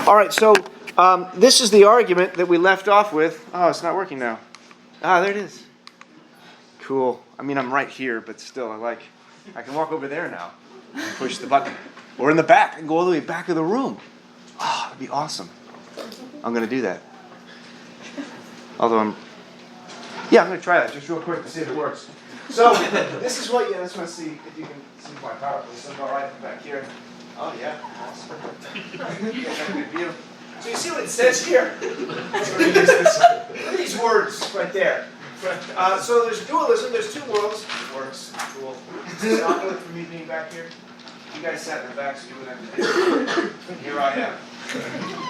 All right, so this is the argument that we left off with. Oh, it's not working now. Ah, there it is. Cool. I mean, I'm right here, but still, I can walk over there now and push the button. Or in the back, I can go all the way back of the room. Oh, that'd be awesome. I'm going to do that. Although I'm going to try that just real quick to see if it works. So, this is what, I just want to see if you can see my PowerPoint. So, I'll go right from back here. Oh, yeah, awesome. Good view. So, you see what it says here? Look at these words right there. So, there's dualism, there's two worlds. It works, cool. Is this awkward for me being back here? You guys sat in the back, so you wouldn't have to do it. Here I am.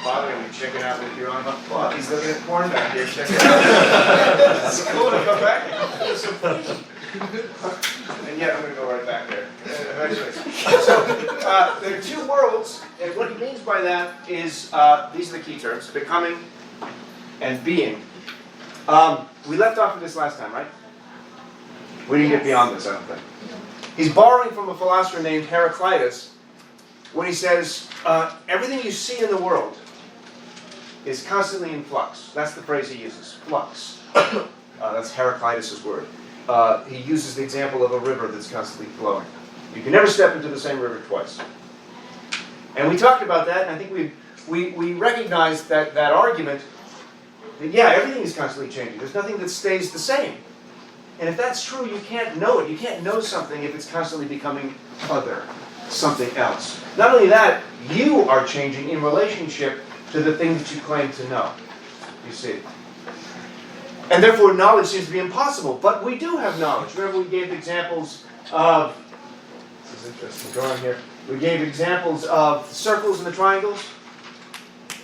Bothering me, checking out with your own. Well, he's looking at porn back here. Check it out. It's cool to come back. And yet I'm going to go right back there. So there are two worlds, and what he means by that is these are the key terms: becoming and being. We left off with this last time, right? We didn't get beyond this, I don't think. He's borrowing from a philosopher named Heraclitus when he says, everything you see in the world is constantly in flux. That's the phrase he uses, flux. That's Heraclitus' word. He uses the example of a river that's constantly flowing. You can never step into the same river twice. And we talked about that, and I think we recognized that argument, that yeah, everything is constantly changing. There's nothing that stays the same. And if that's true, you can't know it. You can't know something if it's constantly becoming other, something else. Not only that, you are changing in relationship to the thing that you claim to know. You see. And therefore, knowledge seems to be impossible. But we do have knowledge. Remember, we gave examples of, this is interesting drawing here. We gave examples of circles and the triangles,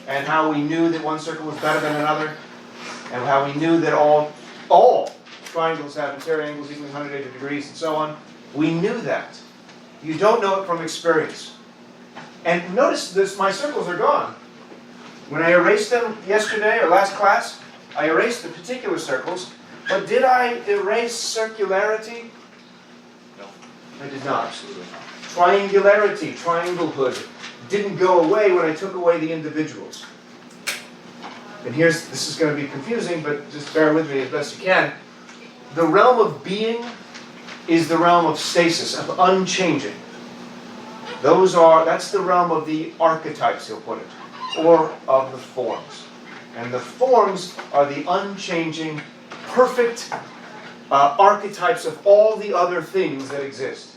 and how we knew that one circle was better than another, and how we knew that all triangles have interior angles equaling 180 degrees, and so on. We knew that. You don't know it from experience. And notice this, my circles are gone. When I erased them yesterday or last class, I erased the particular circles, but did I erase circularity? No, I did not. Absolutely. Triangularity, trianglehood, didn't go away when I took away the individuals. And this is going to be confusing, but just bear with me as best you can. The realm of being is the realm of stasis, of unchanging. That's the realm of the archetypes, he'll put it, or of the forms. And the forms are the unchanging, perfect archetypes of all the other things that exist.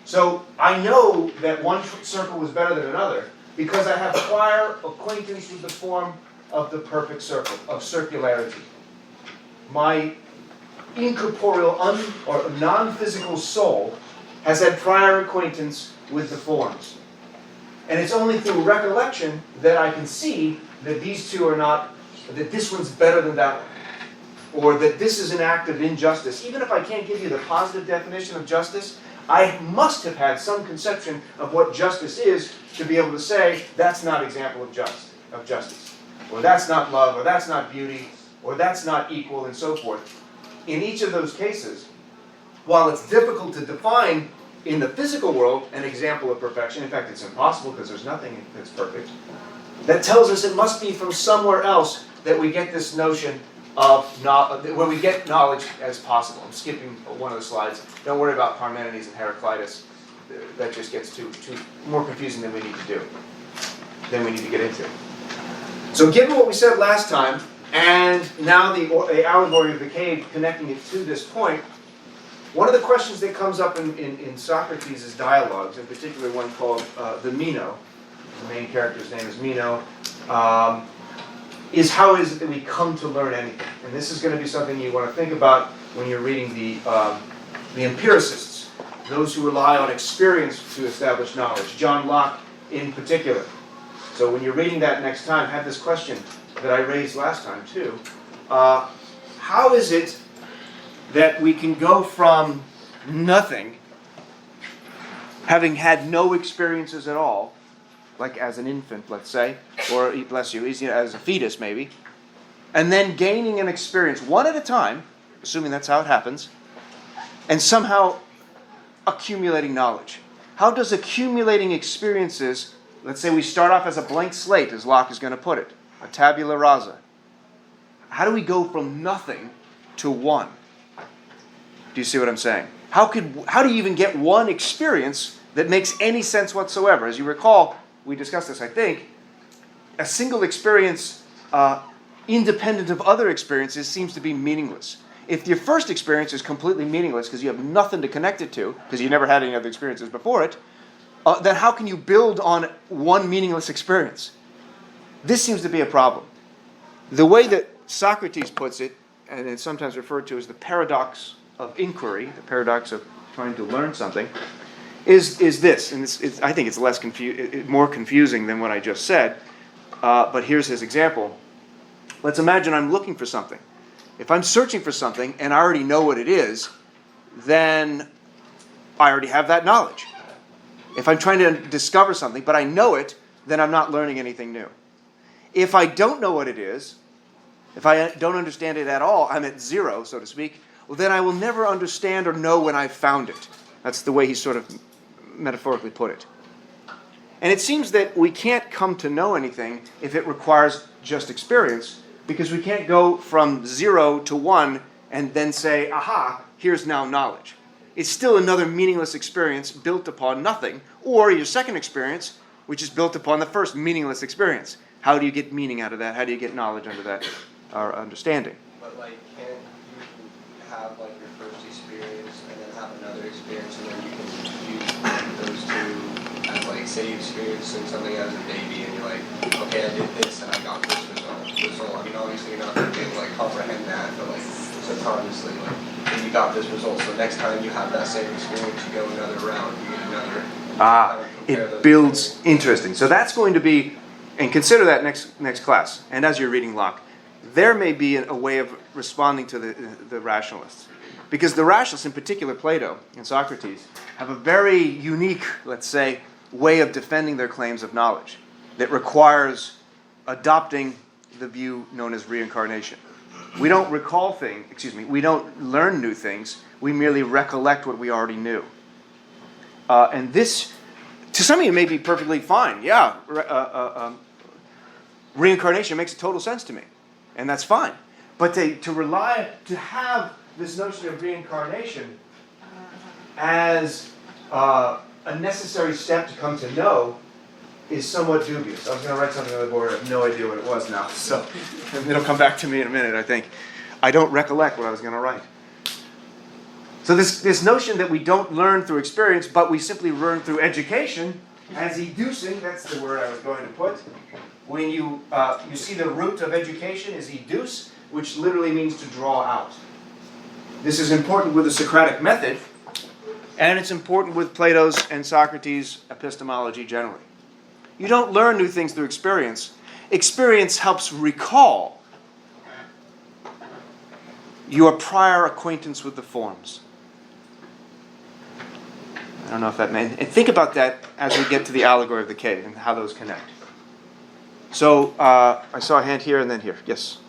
So I know that one circle was better than another because I have prior acquaintance with the form of the perfect circle, of circularity. My incorporeal or non-physical soul has had prior acquaintance with the forms. And it's only through recollection that I can see that these two are not, that this one's better than that one. Or that this is an act of injustice. Even if I can't give you the positive definition of justice, I must have had some conception of what justice is to be able to say, that's not an example of justice. Or that's not love, or that's not beauty, or that's not equal, and so forth. In each of those cases, while it's difficult to define in the physical world an example of perfection, in fact it's impossible because there's nothing that's perfect, that tells us it must be from somewhere else that we get this notion of where we get knowledge as possible. I'm skipping one of the slides. Don't worry about Parmenides and Heraclitus. That just gets too more confusing than we need to do, than we need to get into. So given what we said last time, and now the allegory of the cave connecting it to this point, one of the questions that comes up in Socrates' dialogues, in particular one called the Meno, the main character's name is Meno, is how is it that we come to learn anything? And this is going to be something you want to think about when you're reading the empiricists, those who rely on experience to establish knowledge, John Locke in particular. So when you're reading that next time, have this question that I raised last time too. How is it that we can go from nothing, having had no experiences at all, like as an infant, let's say, or bless you, as a fetus maybe, and then gaining an experience one at a time, assuming that's how it happens, and somehow accumulating knowledge? How does accumulating experiences let's say we start off as a blank slate, as Locke is going to put it, a tabula rasa. How do we go from nothing to one? Do you see what I'm saying? How do you even get one experience that makes any sense whatsoever? As you recall, we discussed this, I think, a single experience independent of other experiences seems to be meaningless. If your first experience is completely meaningless because you have nothing to connect it to, because you never had any other experiences before it, then how can you build on one meaningless experience? This seems to be a problem. The way that Socrates puts it, and it's sometimes referred to as the paradox of inquiry, the paradox of trying to learn something, is this, and I think it's more confusing than what I just said, but here's his example. Let's imagine I'm looking for something. If I'm searching for something and I already know what it is, then I already have that knowledge. If I'm trying to discover something, but I know it, then I'm not learning anything new. If I don't know what it is, if I don't understand it at all, I'm at zero, so to speak, well, then I will never understand or know when I've found it. That's the way he sort of metaphorically put it. And it seems that we can't come to know anything if it requires just experience, because we can't go from 0 to 1 and then say, aha, here's now knowledge. It's still another meaningless experience built upon nothing, or your second experience, which is built upon the first meaningless experience. How do you get meaning out of that? How do you get knowledge under that, or understanding? But like, can't you have like your first experience and then have another experience, and then you can use those two as like, say you experienced something as a baby, and you're like, okay, I did this and I got this result. I mean, obviously you're not going to be able to like comprehend that, but like subconsciously, like, and you got this result. So next time you have that same experience, you go another round, you get another. It builds interesting. So that's going to be, and consider that next class. And as you're reading Locke, there may be a way of responding to the rationalists. Because the rationalists, in particular Plato and Socrates, have a very unique, let's say, way of defending their claims of knowledge that requires adopting the view known as reincarnation. We don't we don't learn new things, we merely recollect what we already knew. And this, to some of you, may be perfectly fine. Yeah, reincarnation makes total sense to me, and that's fine. But to have this notion of reincarnation as a necessary step to come to know is somewhat dubious. I was going to write something on the board. I have no idea what it was now, so it'll come back to me in a minute, I think. I don't recollect what I was going to write. So this notion that we don't learn through experience, but we simply learn through education, as educing, that's the word I was going to put. When you see the root of education is educe, which literally means to draw out. This is important with the Socratic method, and it's important with Plato's and Socrates' epistemology generally. You don't learn new things through experience. Experience helps recall your prior acquaintance with the forms. I don't know if that meant... And think about that as we get to the allegory of the cave and how those connect. So, I saw a hand here and then here. Yes?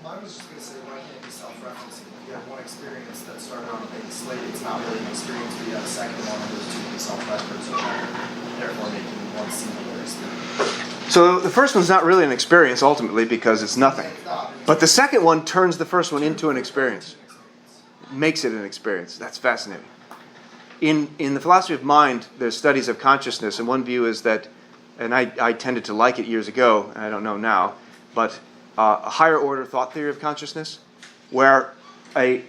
Mine was just going to say, why can't it be self-referencing? If you have one experience that started on a big slate, it's not really an experience, but you have a second one, and those two can be self-referencing, therefore making one singular experience. So the first one's not really an experience, ultimately, because it's nothing. But the second one turns the first one into an experience. Makes it an experience. That's fascinating. In the philosophy of mind, there's studies of consciousness, and one view is that, and I tended to like it years ago, and I don't know now, but a higher order thought theory of consciousness, where a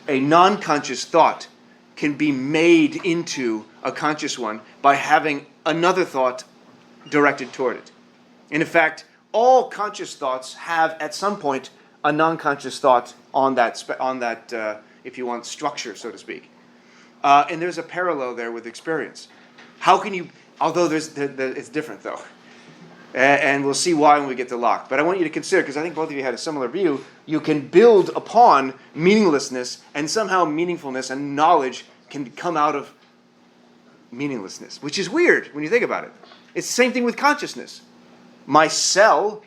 non-conscious thought can be made into a conscious one by having another thought directed toward it. And in fact, all conscious thoughts have at some point a non-conscious thought on that if you want, structure, so to speak. And there's a parallel there with experience. How can you, although it's different though, and we'll see why when we get to Locke. But I want you to consider, because I think both of you had a similar view, you can build upon meaninglessness, and somehow meaningfulness and knowledge can come out of meaninglessness, which is weird when you think about it. It's the same thing with consciousness. My cell,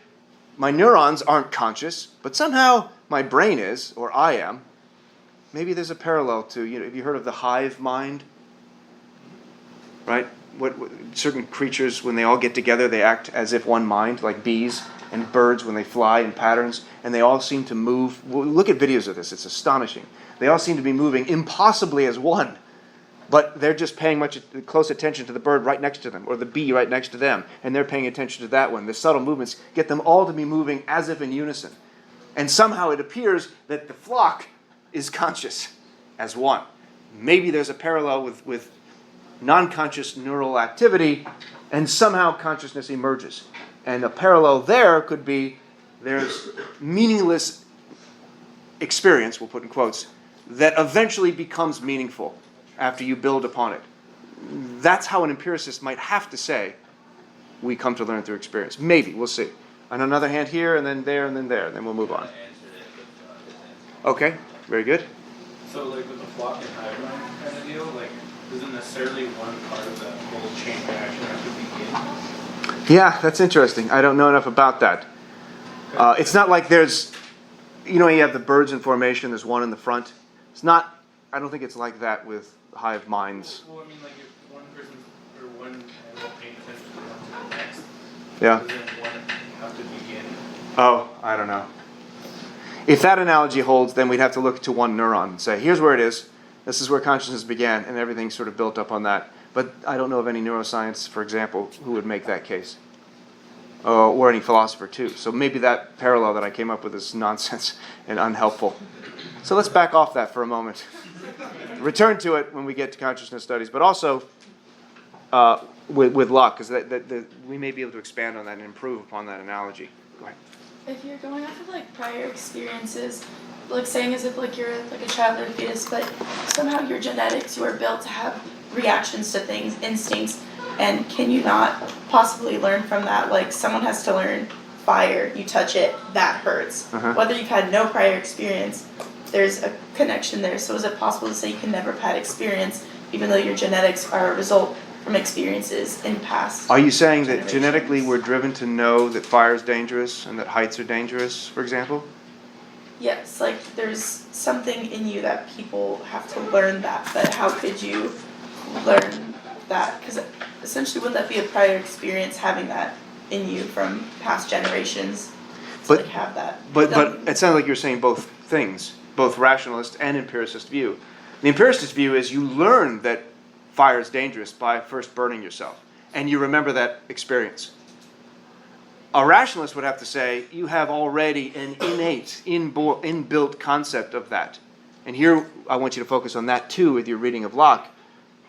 my neurons aren't conscious, but somehow my brain is, or I am. Maybe there's a parallel to, have you heard of the hive mind? Right? certain creatures, when they all get together, they act as if one mind, like bees and birds when they fly in patterns, and they all seem to move. Well, look at videos of this. It's astonishing. They all seem to be moving impossibly as one, but they're just paying close attention to the bird right next to them, or the bee right next to them, and they're paying attention to that one. The subtle movements get them all to be moving as if in unison. And somehow it appears that the flock is conscious as one. Maybe there's a parallel with non-conscious neural activity, and somehow consciousness emerges. And a parallel there could be there's meaningless experience, we'll put in quotes, that eventually becomes meaningful after you build upon it. That's how an empiricist might have to say we come to learn through experience. Maybe, we'll see. On another hand here, and then there, and then there, and then we'll move on. Okay, very good. So like with the flock and hive mind kind of deal, like isn't necessarily one part of the whole chain reaction have to begin? Yeah, that's interesting. I don't know enough about that. It's not like there's, you have the birds in formation, there's one in the front. It's not, I don't think it's like that with hive minds. Well, I mean, like if one person or one animal paying attention to one to the next, Yeah. doesn't one have to begin? Oh, I don't know. If that analogy holds, then we'd have to look to one neuron and say, here's where it is. This is where consciousness began, and everything's sort of built up on that. But I don't know of any neuroscience, for example, who would make that case. Or any philosopher, too. So maybe that parallel that I came up with is nonsense and unhelpful. So let's back off that for a moment. Return to it when we get to consciousness studies, but also with Locke, because we may be able to expand on that and improve upon that analogy. Go ahead. If you're going off of like prior experiences, like saying as if like you're like a child or a fetus, but somehow your genetics, you are built to have reactions to things, instincts, and can you not possibly learn from that? Like someone has to learn fire, you touch it, that hurts. Uh-huh. Whether you've had no prior experience, there's a connection there. So is it possible to say you can never have had experience, even though your genetics are a result from experiences in past? Are you saying that generations? genetically we're driven to know that fire is dangerous and that heights are dangerous, for example? Yes, like there's something in you that people have to learn that, but how could you learn that? Because essentially wouldn't that be a prior experience having that in you from past generations to But- like have that? But it sounds like you're saying both things, both rationalist and empiricist view. The empiricist view is you learn that fire is dangerous by first burning yourself, and you remember that experience. A rationalist would have to say you have already an innate, inbuilt concept of that. And here I want you to focus on that too with your reading of Locke.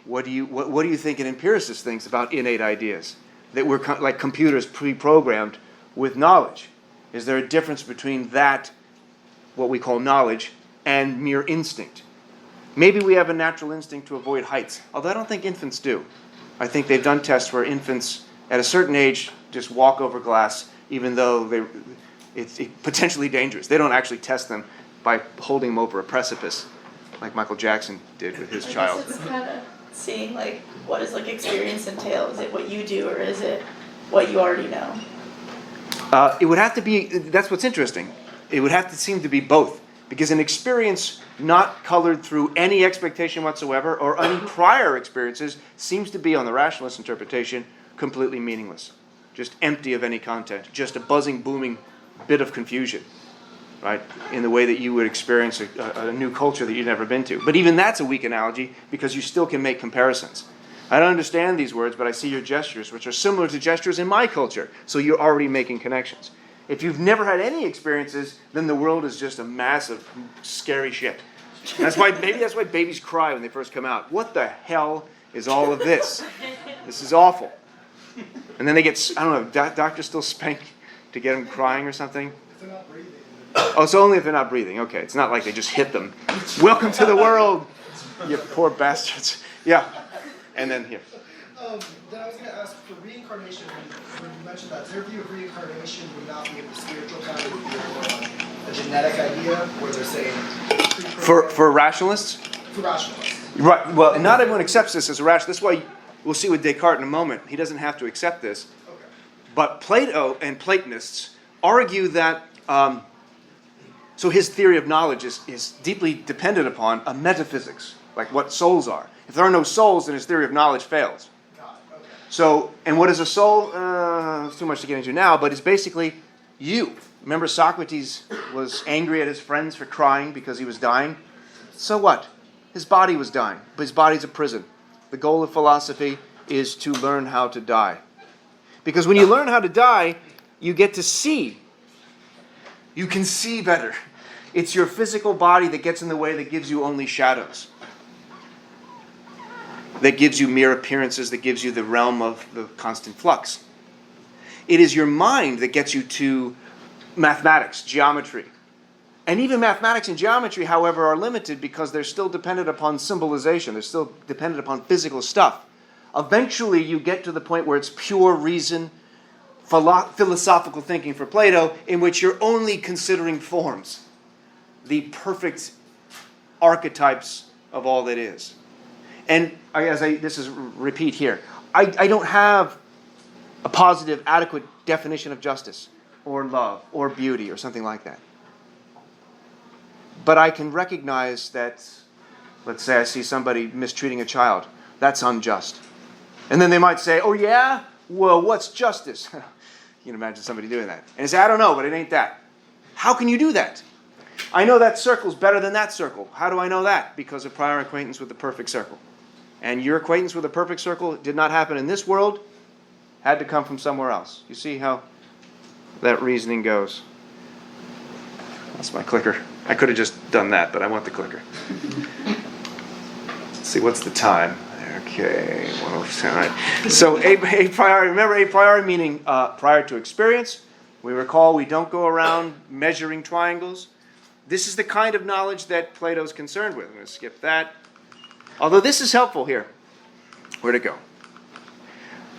What do you think an empiricist thinks about innate ideas? That we're like computers pre-programmed with knowledge. Is there a difference between that, what we call knowledge, and mere instinct? Maybe we have a natural instinct to avoid heights, although I don't think infants do. I think they've done tests where infants at a certain age just walk over glass, even though it's potentially dangerous. They don't actually test them by holding them over a precipice, like Michael Jackson did with his child. It's kind of seeing like what does like experience entail? Is it what you do or is it what you already know? It would have to be, that's what's interesting. It would have to seem to be both. Because an experience not colored through any expectation whatsoever or any prior experiences seems to be, on the rationalist interpretation, completely meaningless. Just empty of any content. Just a buzzing, booming bit of confusion. Right? In the way that you would experience a new culture that you've never been to. But even that's a weak analogy because you still can make comparisons. I don't understand these words, but I see your gestures, which are similar to gestures in my culture. So you're already making connections. If you've never had any experiences, then the world is just a mass of scary shit. Maybe that's why babies cry when they first come out. What the hell is all of this? This is awful. And then they get, I don't know, doctors still spank to get them crying or something? If they're not breathing. Oh, so only if they're not breathing. Okay, it's not like they just hit them. Welcome to the world, you poor bastards. Yeah, and then here. Then I was going to ask for reincarnation. When you mentioned that, their view of reincarnation would not be of the spiritual kind, it would be more a genetic idea, where they're saying For rationalists? for rationalists. Right, well, not everyone accepts this as a rational. That's why we'll see with Descartes in a moment. He doesn't have to accept this. Okay. But Plato and Platonists argue that, so his theory of knowledge is deeply dependent upon a metaphysics, like what souls are. If there are no souls, then his theory of knowledge fails. Got it. So, and what is a soul? It's too much to get into now, but it's basically you. Remember Socrates was angry at his friends for crying because he was dying? So what? His body was dying, but his body's a prison. The goal of philosophy is to learn how to die. Because when you learn how to die, you get to see. You can see better. It's your physical body that gets in the way, that gives you only shadows. That gives you mere appearances, that gives you the realm of the constant flux. It is your mind that gets you to mathematics, geometry. And even mathematics and geometry, however, are limited because they're still dependent upon symbolization. They're still dependent upon physical stuff. Eventually, you get to the point where it's pure reason, philosophical thinking for Plato, in which you're only considering forms, the perfect archetypes of all that is. And this is repeat here, I don't have a positive, adequate definition of justice or love or beauty or something like that. But I can recognize that, let's say I see somebody mistreating a child. That's unjust. And then they might say, oh yeah? Well, what's justice? You can imagine somebody doing that. And they say, I don't know, but it ain't that. How can you do that? I know that circle's better than that circle. How do I know that? Because of prior acquaintance with the perfect circle. And your acquaintance with the perfect circle did not happen in this world, had to come from somewhere else. You see how that reasoning goes? That's my clicker. I could have just done that, but I want the clicker. Let's see, what's the time? Okay, 1:07. All right. So a priori, remember a priori meaning prior to experience. We recall we don't go around measuring triangles. This is the kind of knowledge that Plato's concerned with. I'm going to skip that. Although this is helpful here. Where to go?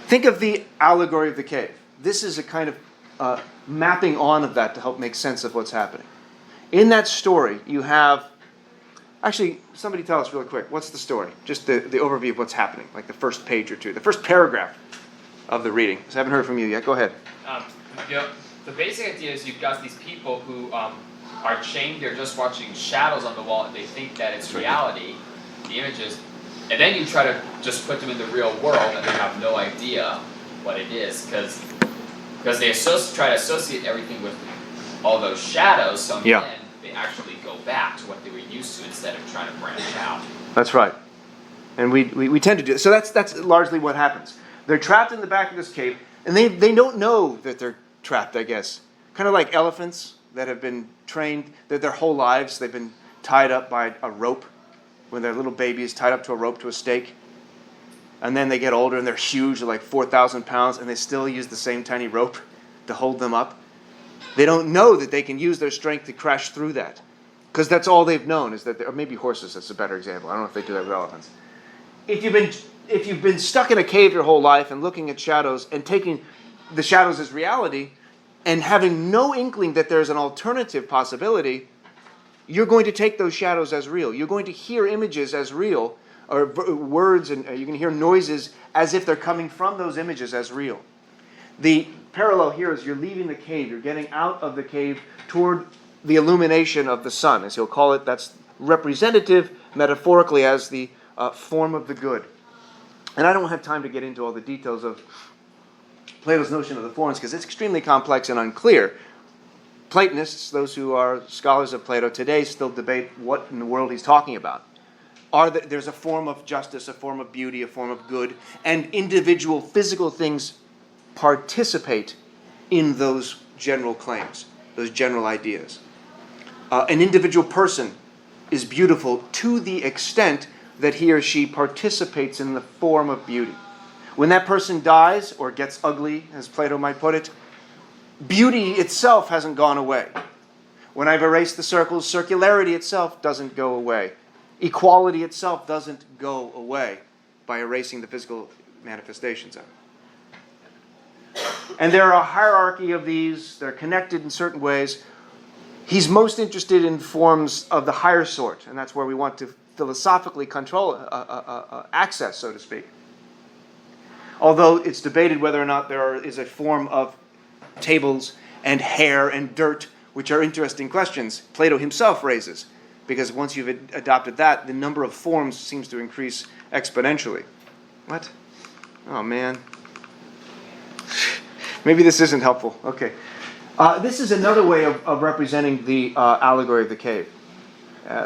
Think of the allegory of the cave. This is a kind of mapping on of that to help make sense of what's happening. In that story, you have... Actually, somebody tell us really quick. What's the story? Just the overview of what's happening, like the first page or two, the first paragraph of the reading. So I haven't heard from you yet. Go ahead. The basic idea is you've got these people who are chained. They're just watching shadows on the wall, and they think that it's reality, the images. And then you try to just put them in the real world, and they have no idea what it is, because they try to associate everything with all those shadows. So in the end, they actually go back to what they were used to instead of trying to branch out. That's right. And we tend to do it. So that's largely what happens. They're trapped in the back of this cave, and they don't know that they're trapped, I guess. Kind of like elephants that have been trained, that their whole lives they've been tied up by a rope. When their little baby is tied up to a rope to a stake. And then they get older and they're huge, they're like 4,000 pounds, and they still use the same tiny rope to hold them up. They don't know that they can use their strength to crash through that. Because that's all they've known, is that, or maybe horses, that's a better example. I don't know if they do that with elephants. If you've been stuck in a cave your whole life and looking at shadows and taking the shadows as reality and having no inkling that there's an alternative possibility, you're going to take those shadows as real. You're going to hear images as real, or words, and you're going to hear noises as if they're coming from those images as real. The parallel here is you're leaving the cave. You're getting out of the cave toward the illumination of the sun, as he'll call it. That's representative, metaphorically, as the form of the good. And I don't have time to get into all the details of Plato's notion of the forms, because it's extremely complex and unclear. Platonists, those who are scholars of Plato today, still debate what in the world he's talking about. There's a form of justice, a form of beauty, a form of good, and individual physical things participate in those general claims, those general ideas. An individual person is beautiful to the extent that he or she participates in the form of beauty. When that person dies, or gets ugly, as Plato might put it, beauty itself hasn't gone away. When I've erased the circles, circularity itself doesn't go away. Equality itself doesn't go away by erasing the physical manifestations of it. And there are a hierarchy of these. They're connected in certain ways. He's most interested in forms of the higher sort, and that's where we want to philosophically control access, so to speak. Although it's debated whether or not there is a form of tables and hair and dirt, which are interesting questions Plato himself raises, because once you've adopted that, the number of forms seems to increase exponentially. What? Oh man, Maybe this isn't helpful. Okay. This is another way of representing the allegory of the cave.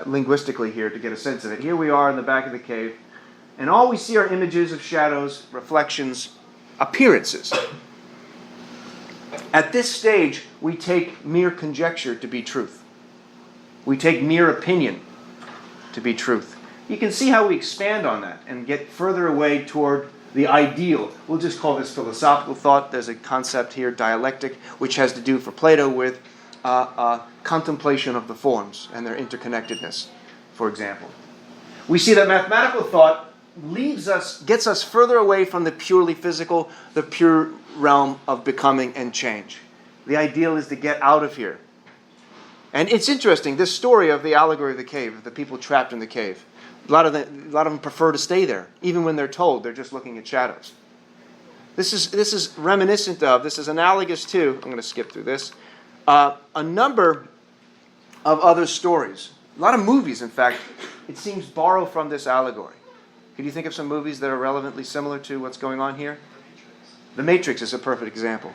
Linguistically here to get a sense of it. Here we are in the back of the cave, and all we see are images of shadows, reflections, appearances. At this stage, we take mere conjecture to be truth. We take mere opinion to be truth. You can see how we expand on that and get further away toward the ideal. We'll just call this philosophical thought. There's a concept here, dialectic, which has to do for Plato with contemplation of the forms and their interconnectedness, for example. We see that mathematical thought gets us further away from the purely physical, the pure realm of becoming and change. The ideal is to get out of here. And it's interesting, this story of the allegory of the cave, of the people trapped in the cave. A lot of them prefer to stay there, even when they're told they're just looking at shadows. This is reminiscent of, this is analogous to, I'm going to skip through this, a number of other stories. A lot of movies, in fact, it seems borrow from this allegory. Could you think of some movies that are relevantly similar to what's going on here? The Matrix is a perfect example.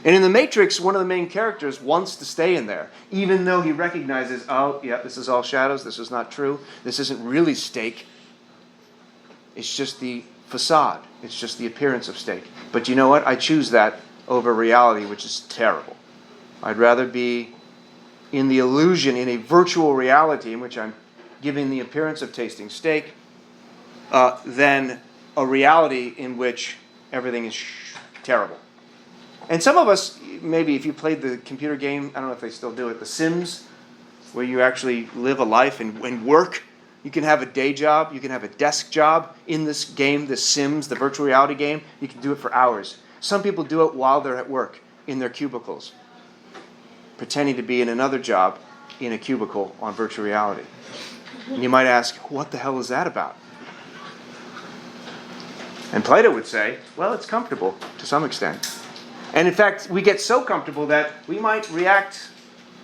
And in The Matrix, one of the main characters wants to stay in there, even though he recognizes, oh, yeah, this is all shadows, this is not true, this isn't really steak. It's just the facade. It's just the appearance of steak. But you know what? I choose that over reality, which is terrible. I'd rather be in the illusion, in a virtual reality in which I'm giving the appearance of tasting steak, than a reality in which everything is terrible. And some of us, maybe if you played the computer game, I don't know if they still do it, The Sims, where you actually live a life and work. You can have a day job, you can have a desk job in this game, The Sims, the virtual reality game. You can do it for hours. Some people do it while they're at work, in their cubicles, pretending to be in another job in a cubicle on virtual reality. And you might ask, what the hell is that about? And Plato would say, well, it's comfortable to some extent. And in fact, we get so comfortable that we might react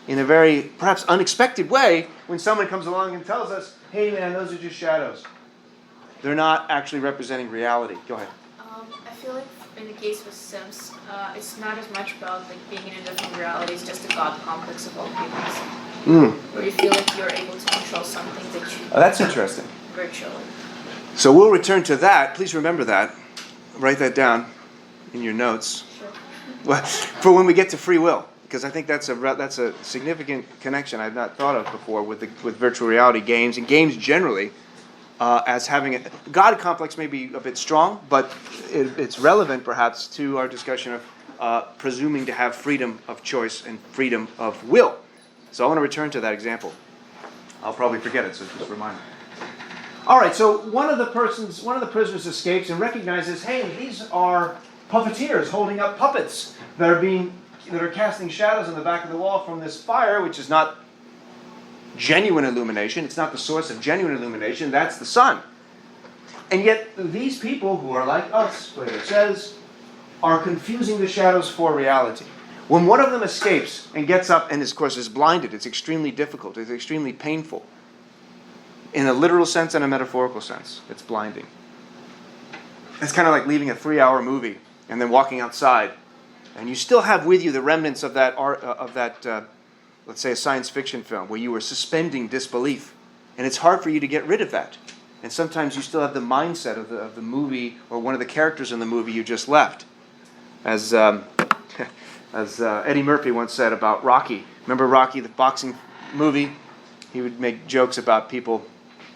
in a very, perhaps unexpected way when someone comes along and tells us, hey man, those are just shadows. They're not actually representing reality. Go ahead. I feel like in the case with Sims, it's not as much about like being in a different reality, it's just the God complex of all humans. Where you feel like you're able to control something that you That's interesting. virtually. So we'll return to that. Please remember that. Write that down in your notes. Sure. For when we get to free will, because I think that's a significant connection I've not thought of before with virtual reality games and games generally, as having a God complex may be a bit strong, but it's relevant perhaps to our discussion of presuming to have freedom of choice and freedom of will. So I want to return to that example. I'll probably forget it, so just remind me. All right, so one of the prisoners escapes and recognizes, hey, these are puppeteers holding up puppets that are casting shadows on the back of the wall from this fire, which is not genuine illumination. It's not the source of genuine illumination. That's the sun. And yet these people who are like us, Plato says, are confusing the shadows for reality. When one of them escapes and gets up and, of course, is blinded, it's extremely difficult. It's extremely painful. In a literal sense and a metaphorical sense, it's blinding. It's kind of like leaving a 3-hour movie and then walking outside, and you still have with you the remnants of that let's say a science fiction film where you were suspending disbelief, and it's hard for you to get rid of that. And sometimes you still have the mindset of the movie or one of the characters in the movie you just left. As Eddie Murphy once said about Rocky. Remember Rocky, the boxing movie? He would make jokes about people,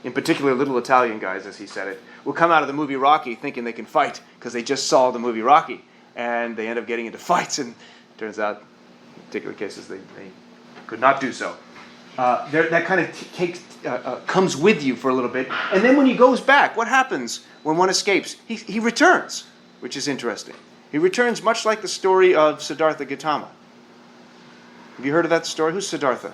in particular little Italian guys, as he said it, will come out of the movie Rocky thinking they can fight because they just saw the movie Rocky. And they end up getting into fights, and it turns out, in particular cases, they could not do so. That kind of comes with you for a little bit. And then when he goes back, what happens when one escapes? He returns, which is interesting. He returns much like the story of Siddhartha Gautama. Have you heard of that story? Who's Siddhartha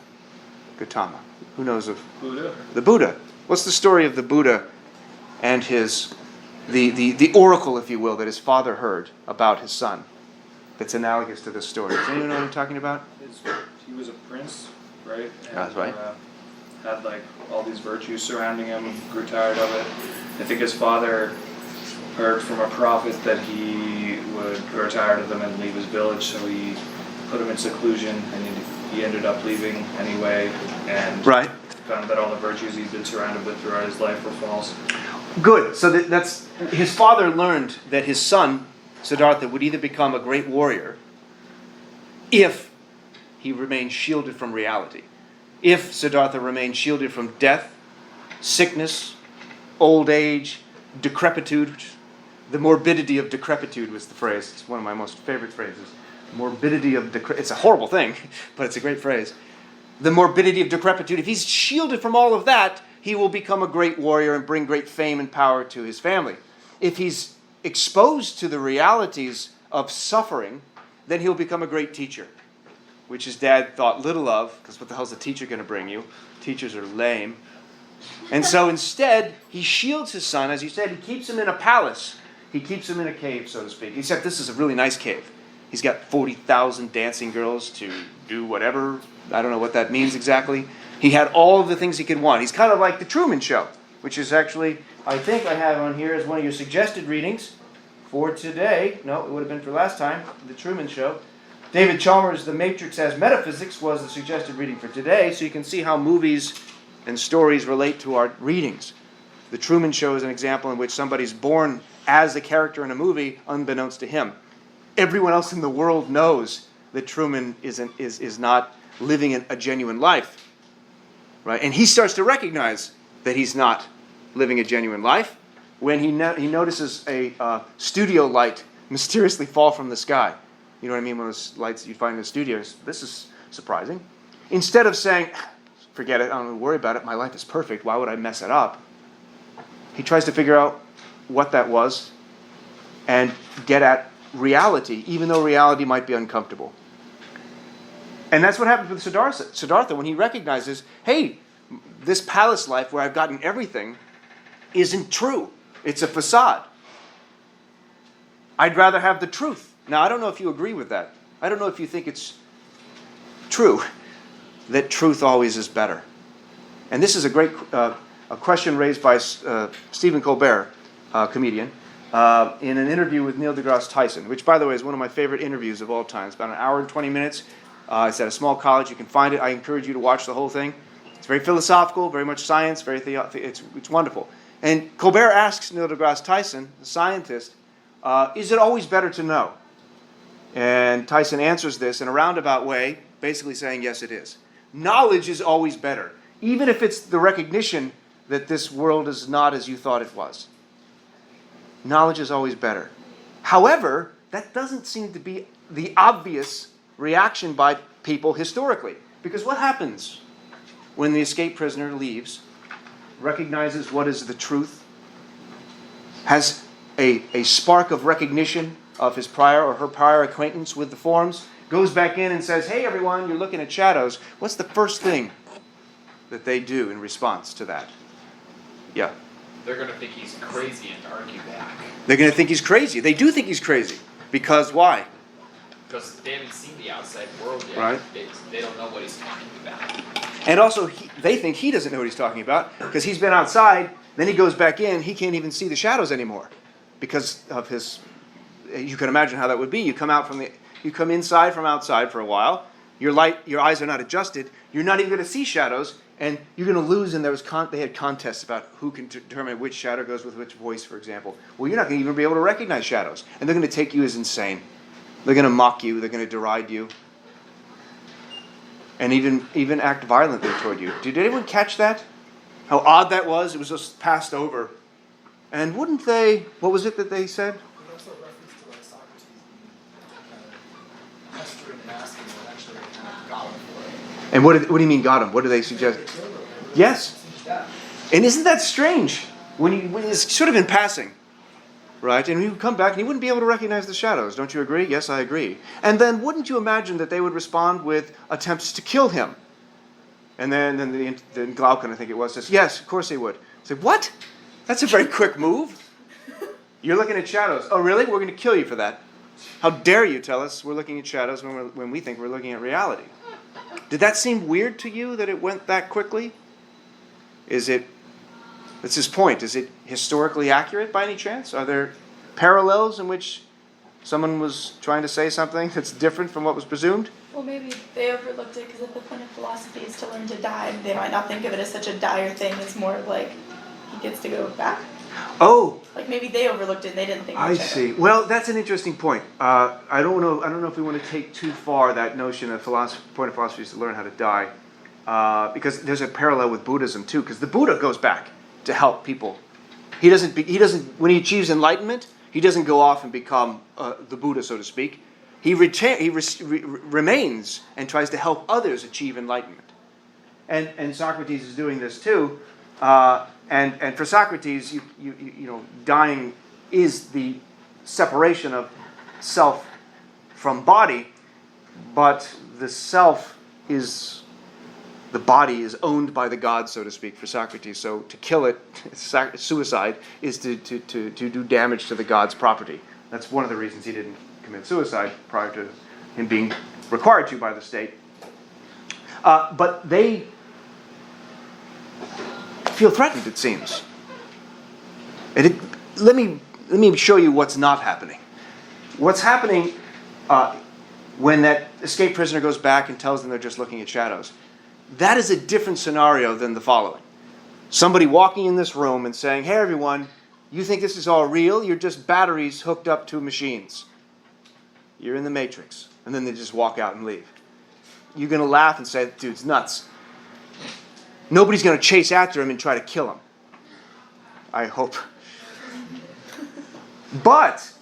Gautama? Who knows of Buddha? The Buddha. What's the story of the Buddha and the oracle, if you will, that his father heard about his son? That's analogous to this story. Does anyone know what I'm talking about? He was a prince, right? And, That's right. Had like all these virtues surrounding him, grew tired of it. I think his father heard from a prophet that he would grow tired of them and leave his village, so he put him in seclusion, and he ended up leaving anyway, and Right. found that all the virtues he'd been surrounded with throughout his life were false. Good. So that's his father learned that his son Siddhartha would either become a great warrior if he remained shielded from reality. If Siddhartha remained shielded from death, sickness, old age, decrepitude. The morbidity of decrepitude was the phrase. It's one of my most favorite phrases. Morbidity of decrepitude. It's a horrible thing, but it's a great phrase. The morbidity of decrepitude. If he's shielded from all of that, he will become a great warrior and bring great fame and power to his family. If he's exposed to the realities of suffering, then he'll become a great teacher, which his dad thought little of, because what the hell's a teacher going to bring you? Teachers are lame. And so instead, he shields his son, as you said, he keeps him in a palace. He keeps him in a cave, so to speak. Except this is a really nice cave. He's got 40,000 dancing girls to do whatever. I don't know what that means exactly. He had all of the things he could want. He's kind of like the Truman Show, which is actually, I think I have on here as one of your suggested readings for today. No, it would have been for last time, the Truman Show. David Chalmers' The Matrix as Metaphysics was the suggested reading for today, so you can see how movies and stories relate to our readings. The Truman Show is an example in which somebody's born as a character in a movie, unbeknownst to him. Everyone else in the world knows that Truman is not living a genuine life, right? And he starts to recognize that he's not living a genuine life when he notices a studio light mysteriously fall from the sky. You know what I mean? One of those lights that you find in the studios. This is surprising. Instead of saying, forget it, I don't worry about it, my life is perfect, why would I mess it up? He tries to figure out what that was and get at reality, even though reality might be uncomfortable. And that's what happens with Siddhartha when he recognizes, hey, this palace life where I've gotten everything isn't true. It's a facade. I'd rather have the truth. Now, I don't know if you agree with that. I don't know if you think it's true that truth always is better. And this is a great a question raised by Stephen Colbert, comedian, in an interview with Neil deGrasse Tyson, which, by the way, is one of my favorite interviews of all time. It's about an hour and 20 minutes. It's at a small college. You can find it. I encourage you to watch the whole thing. It's very philosophical, very much science, it's wonderful. And Colbert asks Neil deGrasse Tyson, the scientist, is it always better to know? And Tyson answers this in a roundabout way, basically saying, yes, it is. Knowledge is always better, even if it's the recognition that this world is not as you thought it was. Knowledge is always better. However, that doesn't seem to be the obvious reaction by people historically. Because what happens when the escaped prisoner leaves, recognizes what is the truth, has a spark of recognition of his prior or her prior acquaintance with the forms, goes back in and says, hey everyone, you're looking at shadows. What's the first thing that they do in response to that? Yeah. They're going to think he's crazy and argue back. They're going to think he's crazy. They do think he's crazy. Because why? Because they haven't seen the outside world yet. Right. They don't know what he's talking about. And also, they think he doesn't know what he's talking about because he's been outside, then he goes back in, he can't even see the shadows anymore because of his, you can imagine how that would be. You come inside from outside for a while, your eyes are not adjusted, you're not even going to see shadows, and you're going to lose. And they had contests about who can determine which shadow goes with which voice, for example. Well, you're not going to even be able to recognize shadows, and they're going to take you as insane. They're going to mock you, they're going to deride you, and even act violently toward you. Did anyone catch that? How odd that was? It was just passed over. And wouldn't they, what was it that they said? But also a reference to like Socrates kind of pestering and asking and actually kind of got him for it. And what do you mean got him? What do they suggest? They killed him. Yes. Yeah. And isn't that strange? When it's sort of in passing, right? And he would come back and he wouldn't be able to recognize the shadows. Don't you agree? Yes, I agree. And then wouldn't you imagine that they would respond with attempts to kill him? And then Glaucon, I think it was, says, yes, of course they would. I say, what? That's a very quick move. You're looking at shadows. Oh, really? We're going to kill you for that. How dare you tell us we're looking at shadows when we think we're looking at reality? Did that seem weird to you that it went that quickly? That's his point. Is it historically accurate by any chance? Are there parallels in which Someone was trying to say something that's different from what was presumed? Well, maybe they overlooked it because if the point of philosophy is to learn to die, they might not think of it as such a dire thing. It's more of like he gets to go back. Oh, Like maybe they overlooked it and they didn't think. I much of it. see. Well, that's an interesting point. I don't know if we want to take too far that notion of point of philosophy is to learn how to die, because there's a parallel with Buddhism too. Because the Buddha goes back to help people. He doesn't. When he achieves enlightenment, he doesn't go off and become the Buddha, so to speak. He remains and tries to help others achieve enlightenment. And Socrates is doing this too. And for Socrates, you know, dying is the separation of self from body, but the self is, the body is owned by the gods, so to speak, for Socrates. So to kill it, suicide, is to do damage to the god's property. That's one of the reasons he didn't commit suicide prior to him being required to by the state. But they feel threatened, it seems. And let me show you what's not happening. What's happening when that escaped prisoner goes back and tells them they're just looking at shadows? That is a different scenario than the following. Somebody walking in this room and saying, "Hey everyone, you think this is all real? You're just batteries hooked up to machines. You're in the Matrix." And then they just walk out and leave. You're going to laugh and say, "Dude's nuts." Nobody's going to chase after him and try to kill him. I hope. But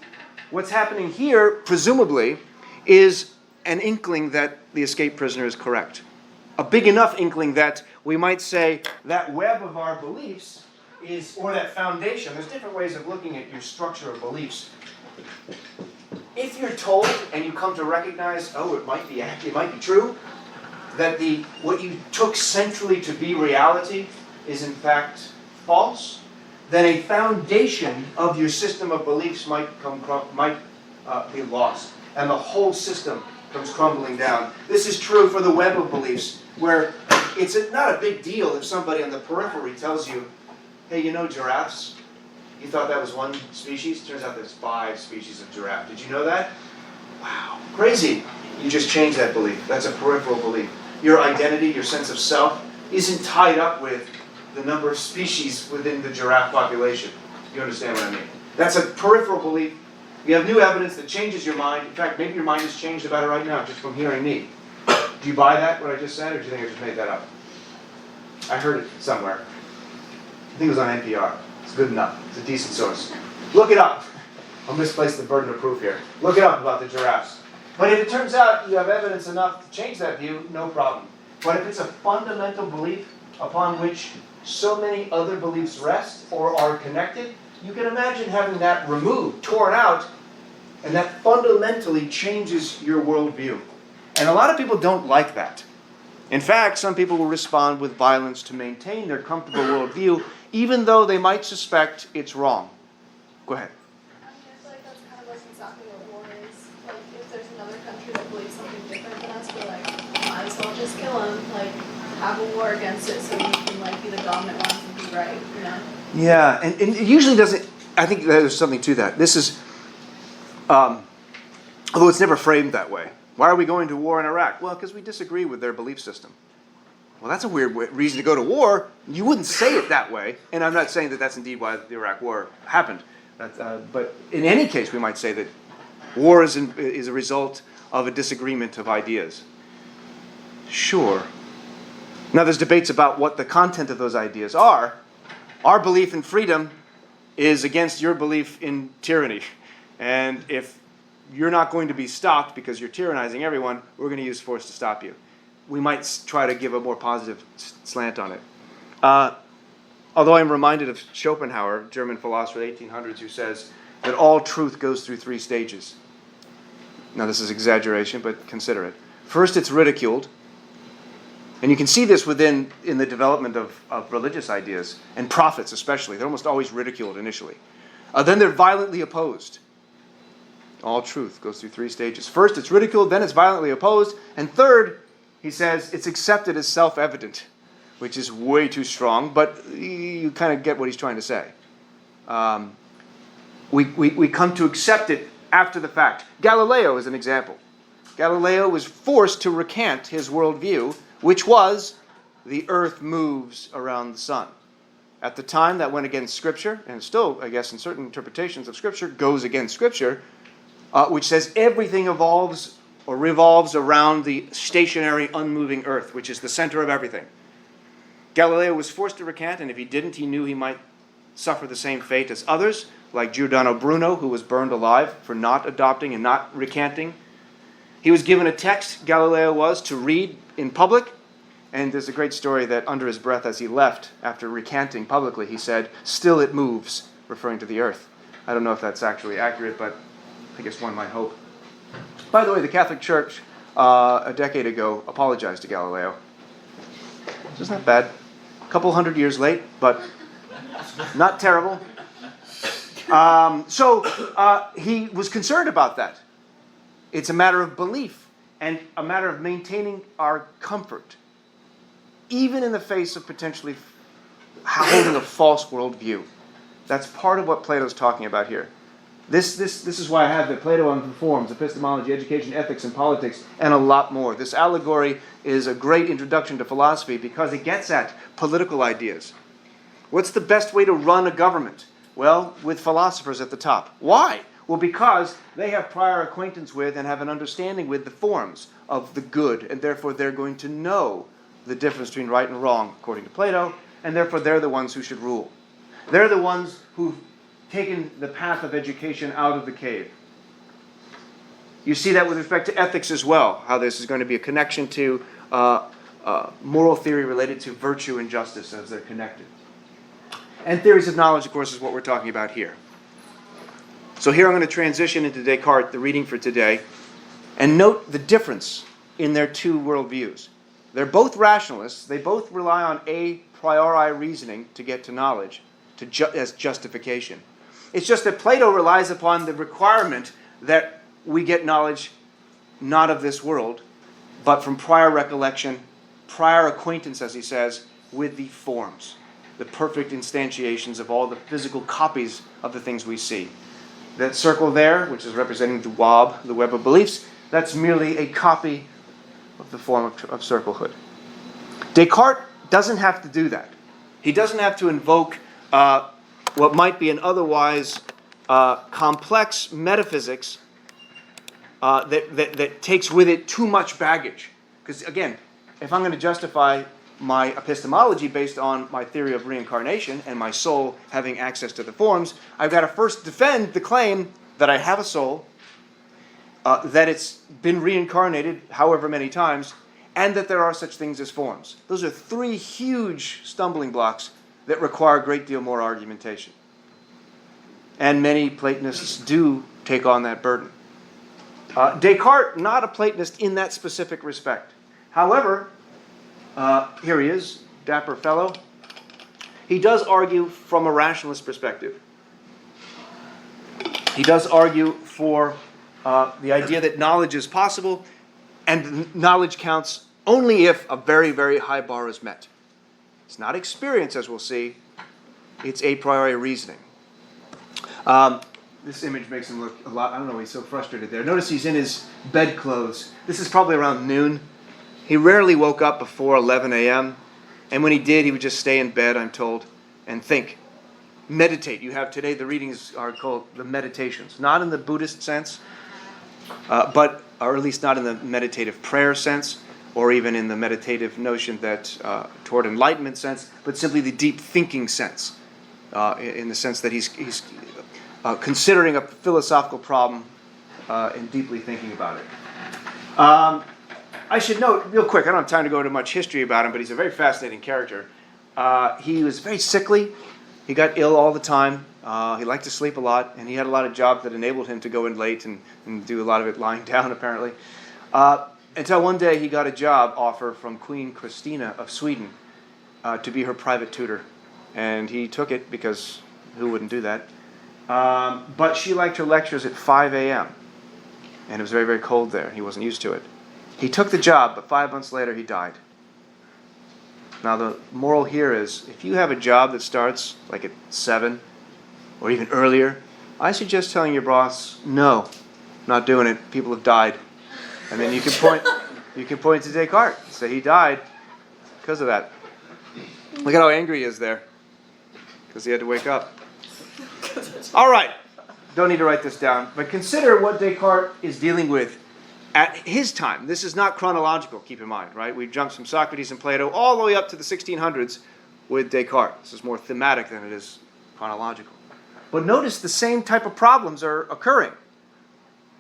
what's happening here, presumably, is an inkling that the escaped prisoner is correct. A big enough inkling that we might say that web of our beliefs is, or that foundation, there's different ways of looking at your structure of beliefs. If you're told and you come to recognize, oh, it might be true, that what you took centrally to be reality is in fact false, then a foundation of your system of beliefs might be lost, and the whole system comes crumbling down. This is true for the web of beliefs, where it's not a big deal if somebody on the periphery tells you, "Hey, you know giraffes? You thought that was one species? Turns out there's 5 species of giraffe. Did you know that? Wow, crazy." You just changed that belief. That's a peripheral belief. Your identity, your sense of self, isn't tied up with the number of species within the giraffe population. You understand what I mean? That's a peripheral belief. You have new evidence that changes your mind. In fact, maybe your mind has changed about it right now just from hearing me. Do you buy that, what I just said, or do you think I just made that up? I heard it somewhere. I think it was on NPR. It's good enough. It's a decent source. Look it up. I'll misplace the burden of proof here. Look it up about the giraffes. But if it turns out you have evidence enough to change that view, no problem. But if it's a fundamental belief upon which so many other beliefs rest or are connected, you can imagine having that removed, torn out, and that fundamentally changes your worldview. And a lot of people don't like that. In fact, some people will respond with violence to maintain their comfortable worldview, even though they might suspect it's wrong. Go ahead. I feel like that's kind of like exactly what war is. Like, if there's another country that believes something different than us, we're like, might as well just kill them. Like, have a war against it so we can, like, be the dominant ones and be right, you know? Yeah, and it usually doesn't, I think there's something to that. This is, although it's never framed that way. Why are we going to war in Iraq? Well, because we disagree with their belief system. Well, that's a weird reason to go to war. You wouldn't say it that way. And I'm not saying that that's indeed why the Iraq War happened. But in any case, we might say that war is a result of a disagreement of ideas. Sure. Now, there's debates about what the content of those ideas are. Our belief in freedom is against your belief in tyranny. And if you're not going to be stopped because you're tyrannizing everyone, we're going to use force to stop you. We might try to give a more positive slant on it. Although I'm reminded of Schopenhauer, German philosopher of the 1800s, who says that all truth goes through 3 stages. Now, this is exaggeration, but consider it. First, it's ridiculed. And you can see this in the development of religious ideas, and prophets especially. They're almost always ridiculed initially. Then they're violently opposed. All truth goes through 3 stages. First, it's ridiculed, then it's violently opposed, and third, he says, it's accepted as self-evident, which is way too strong, but you kind of get what he's trying to say. We come to accept it after the fact. Galileo is an example. Galileo was forced to recant his worldview, which was the earth moves around the sun. At the time, that went against Scripture, and still, I guess, in certain interpretations of Scripture, goes against Scripture, which says everything evolves or revolves around the stationary, unmoving earth, which is the center of everything. Galileo was forced to recant, and if he didn't, he knew he might suffer the same fate as others, like Giordano Bruno, who was burned alive for not adopting and not recanting. He was given a text, Galileo was, to read in public, and there's a great story that under his breath as he left, after recanting publicly, he said, "Still it moves," referring to the earth. I don't know if that's actually accurate, but I guess one might hope. By the way, the Catholic Church, a decade ago, apologized to Galileo. It's not bad. A couple hundred years late, but not terrible. So he was concerned about that. It's a matter of belief and a matter of maintaining our comfort, even in the face of potentially holding a false worldview. That's part of what Plato's talking about here. This is why I have the Plato on the forms, epistemology, education, ethics, and politics, and a lot more. This allegory is a great introduction to philosophy because it gets at political ideas. What's the best way to run a government? Well, with philosophers at the top. Why? Well, because they have prior acquaintance with and have an understanding with the forms of the good, and therefore they're going to know the difference between right and wrong, according to Plato, and therefore they're the ones who should rule. They're the ones who've taken the path of education out of the cave. You see that with respect to ethics as well, how this is going to be a connection to moral theory related to virtue and justice as they're connected. And theories of knowledge, of course, is what we're talking about here. So here I'm going to transition into Descartes, the reading for today, and note the difference in their two worldviews. They're both rationalists. They both rely on a priori reasoning to get to knowledge, as justification. It's just that Plato relies upon the requirement that we get knowledge not of this world, but from prior recollection, prior acquaintance, as he says, with the forms, the perfect instantiations of all the physical copies of the things we see. That circle there, which is representing the web of beliefs, that's merely a copy of the form of circlehood. Descartes doesn't have to do that. He doesn't have to invoke what might be an otherwise complex metaphysics that takes with it too much baggage. Because again, if I'm going to justify my epistemology based on my theory of reincarnation and my soul having access to the forms, I've got to first defend the claim that I have a soul, that it's been reincarnated however many times, and that there are such things as forms. Those are three huge stumbling blocks that require a great deal more argumentation. And many Platonists do take on that burden. Descartes, not a Platonist in that specific respect. However, here he is, dapper fellow. He does argue from a rationalist perspective. He does argue for the idea that knowledge is possible, and knowledge counts only if a very, very high bar is met. It's not experience, as we'll see. It's a priori reasoning. This image makes him look a lot, I don't know, he's so frustrated there. Notice he's in his bedclothes. This is probably around noon. He rarely woke up before 11 a.m., and when he did, he would just stay in bed, I'm told, and think. Meditate. You have today, the readings are called the meditations. Not in the Buddhist sense, or at least not in the meditative prayer sense, or even in the meditative notion that toward enlightenment sense, but simply the deep thinking sense, in the sense that he's considering a philosophical problem and deeply thinking about it. I should note, real quick, I don't have time to go into much history about him, but he's a very fascinating character. He was very sickly. He got ill all the time. He liked to sleep a lot, and he had a lot of jobs that enabled him to go in late and do a lot of it lying down, apparently. Until one day he got a job offer from Queen Christina of Sweden to be her private tutor. And he took it because who wouldn't do that? But she liked her lectures at 5 a.m. And it was very, very cold there. He wasn't used to it. He took the job, but 5 months later he died. Now the moral here is, if you have a job that starts like at 7 or even earlier, I suggest telling your boss, no, Not doing it. People have died. And then you can point to Descartes and say he died because of that. Look at how angry he is there. Because he had to wake up. All right. Don't need to write this down. But consider what Descartes is dealing with at his time. This is not chronological, keep in mind, right? We jumped from Socrates and Plato all the way up to the 1600s with Descartes. This is more thematic than it is chronological. But notice the same type of problems are occurring.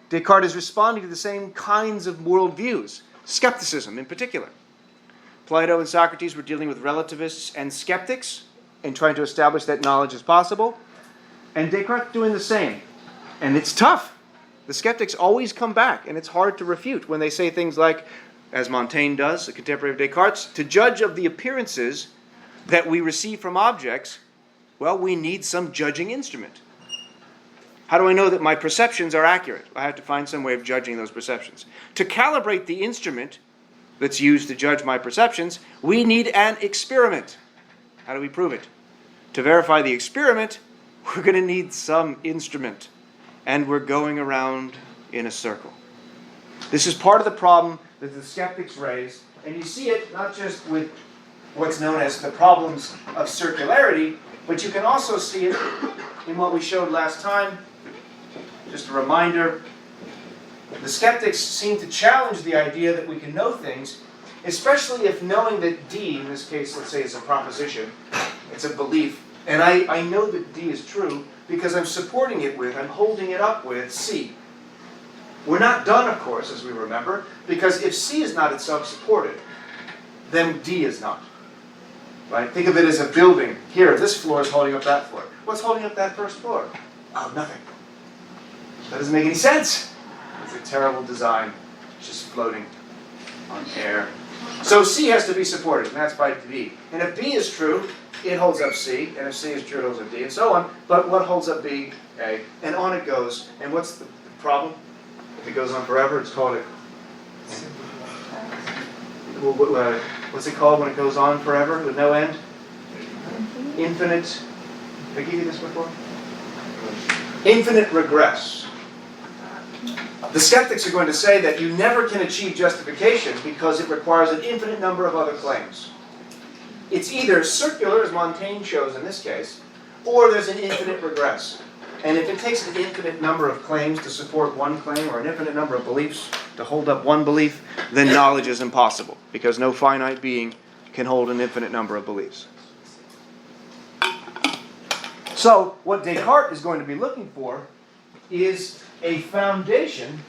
Descartes is responding to the same kinds of worldviews, skepticism in particular. Plato and Socrates were dealing with relativists and skeptics and trying to establish that knowledge is possible. And Descartes doing the same. And it's tough. The skeptics always come back, and it's hard to refute when they say things like, as Montaigne does, a contemporary of Descartes, to judge of the appearances that we receive from objects, well, we need some judging instrument. How do I know that my perceptions are accurate? I have to find some way of judging those perceptions. To calibrate the instrument that's used to judge my perceptions, we need an experiment. How do we prove it? To verify the experiment, we're going to need some instrument. And we're going around in a circle. This is part of the problem that the skeptics raise. And you see it not just with what's known as the problems of circularity, but you can also see it in what we showed last time. Just a reminder, the skeptics seem to challenge the idea that we can know things, especially if knowing that D, in this case, let's say, is a proposition, it's a belief, and I know that D is true because I'm supporting it with, I'm holding it up with C. We're not done, of course, as we remember, because if C is not itself supported, then D is not. Right? Think of it as a building. Here, this floor is holding up that floor. What's holding up that first floor? Oh, nothing. That doesn't make any sense. It's a terrible design. It's just floating on air. So C has to be supported, and that's by B. And if B is true, it holds up C, and if C is true, it holds up D, and so on. But what holds up B? A. And on it goes. And what's the problem? If it goes on forever, it's called a... What's it called when it goes on forever with no end? Infinite. Did I give you this before? Infinite regress. The skeptics are going to say that you never can achieve justification because it requires an infinite number of other claims. It's either circular, as Montaigne shows in this case, or there's an infinite regress. And if it takes an infinite number of claims to support one claim, or an infinite number of beliefs to hold up one belief, then knowledge is impossible, because no finite being can hold an infinite number of beliefs. So, what Descartes is going to be looking for is a foundation,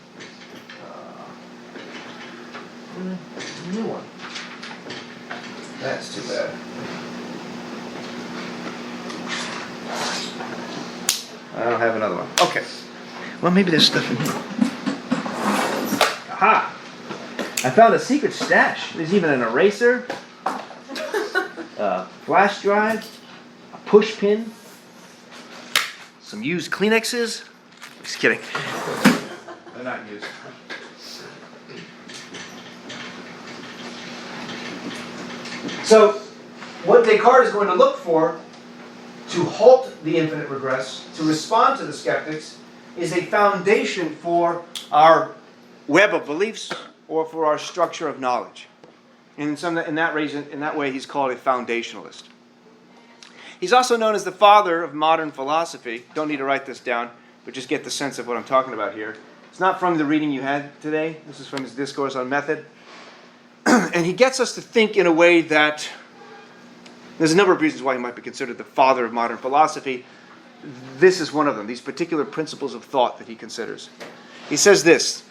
new one. That's too bad. I don't have another one. Okay. Well, maybe there's stuff in here. Aha! I found a secret stash. There's even an eraser, a flash drive, a push pin, some used Kleenexes. Just kidding. They're not used. So, what Descartes is going to look for to halt the infinite regress, to respond to the skeptics, is a foundation for our web of beliefs or for our structure of knowledge. And in that way, he's called a foundationalist. He's also known as the father of modern philosophy. Don't need to write this down, but just get the sense of what I'm talking about here. It's not from the reading you had today. This is from his discourse on method. And he gets us to think in a way that... There's a number of reasons why he might be considered the father of modern philosophy. This is one of them, these particular principles of thought that he considers. He says this,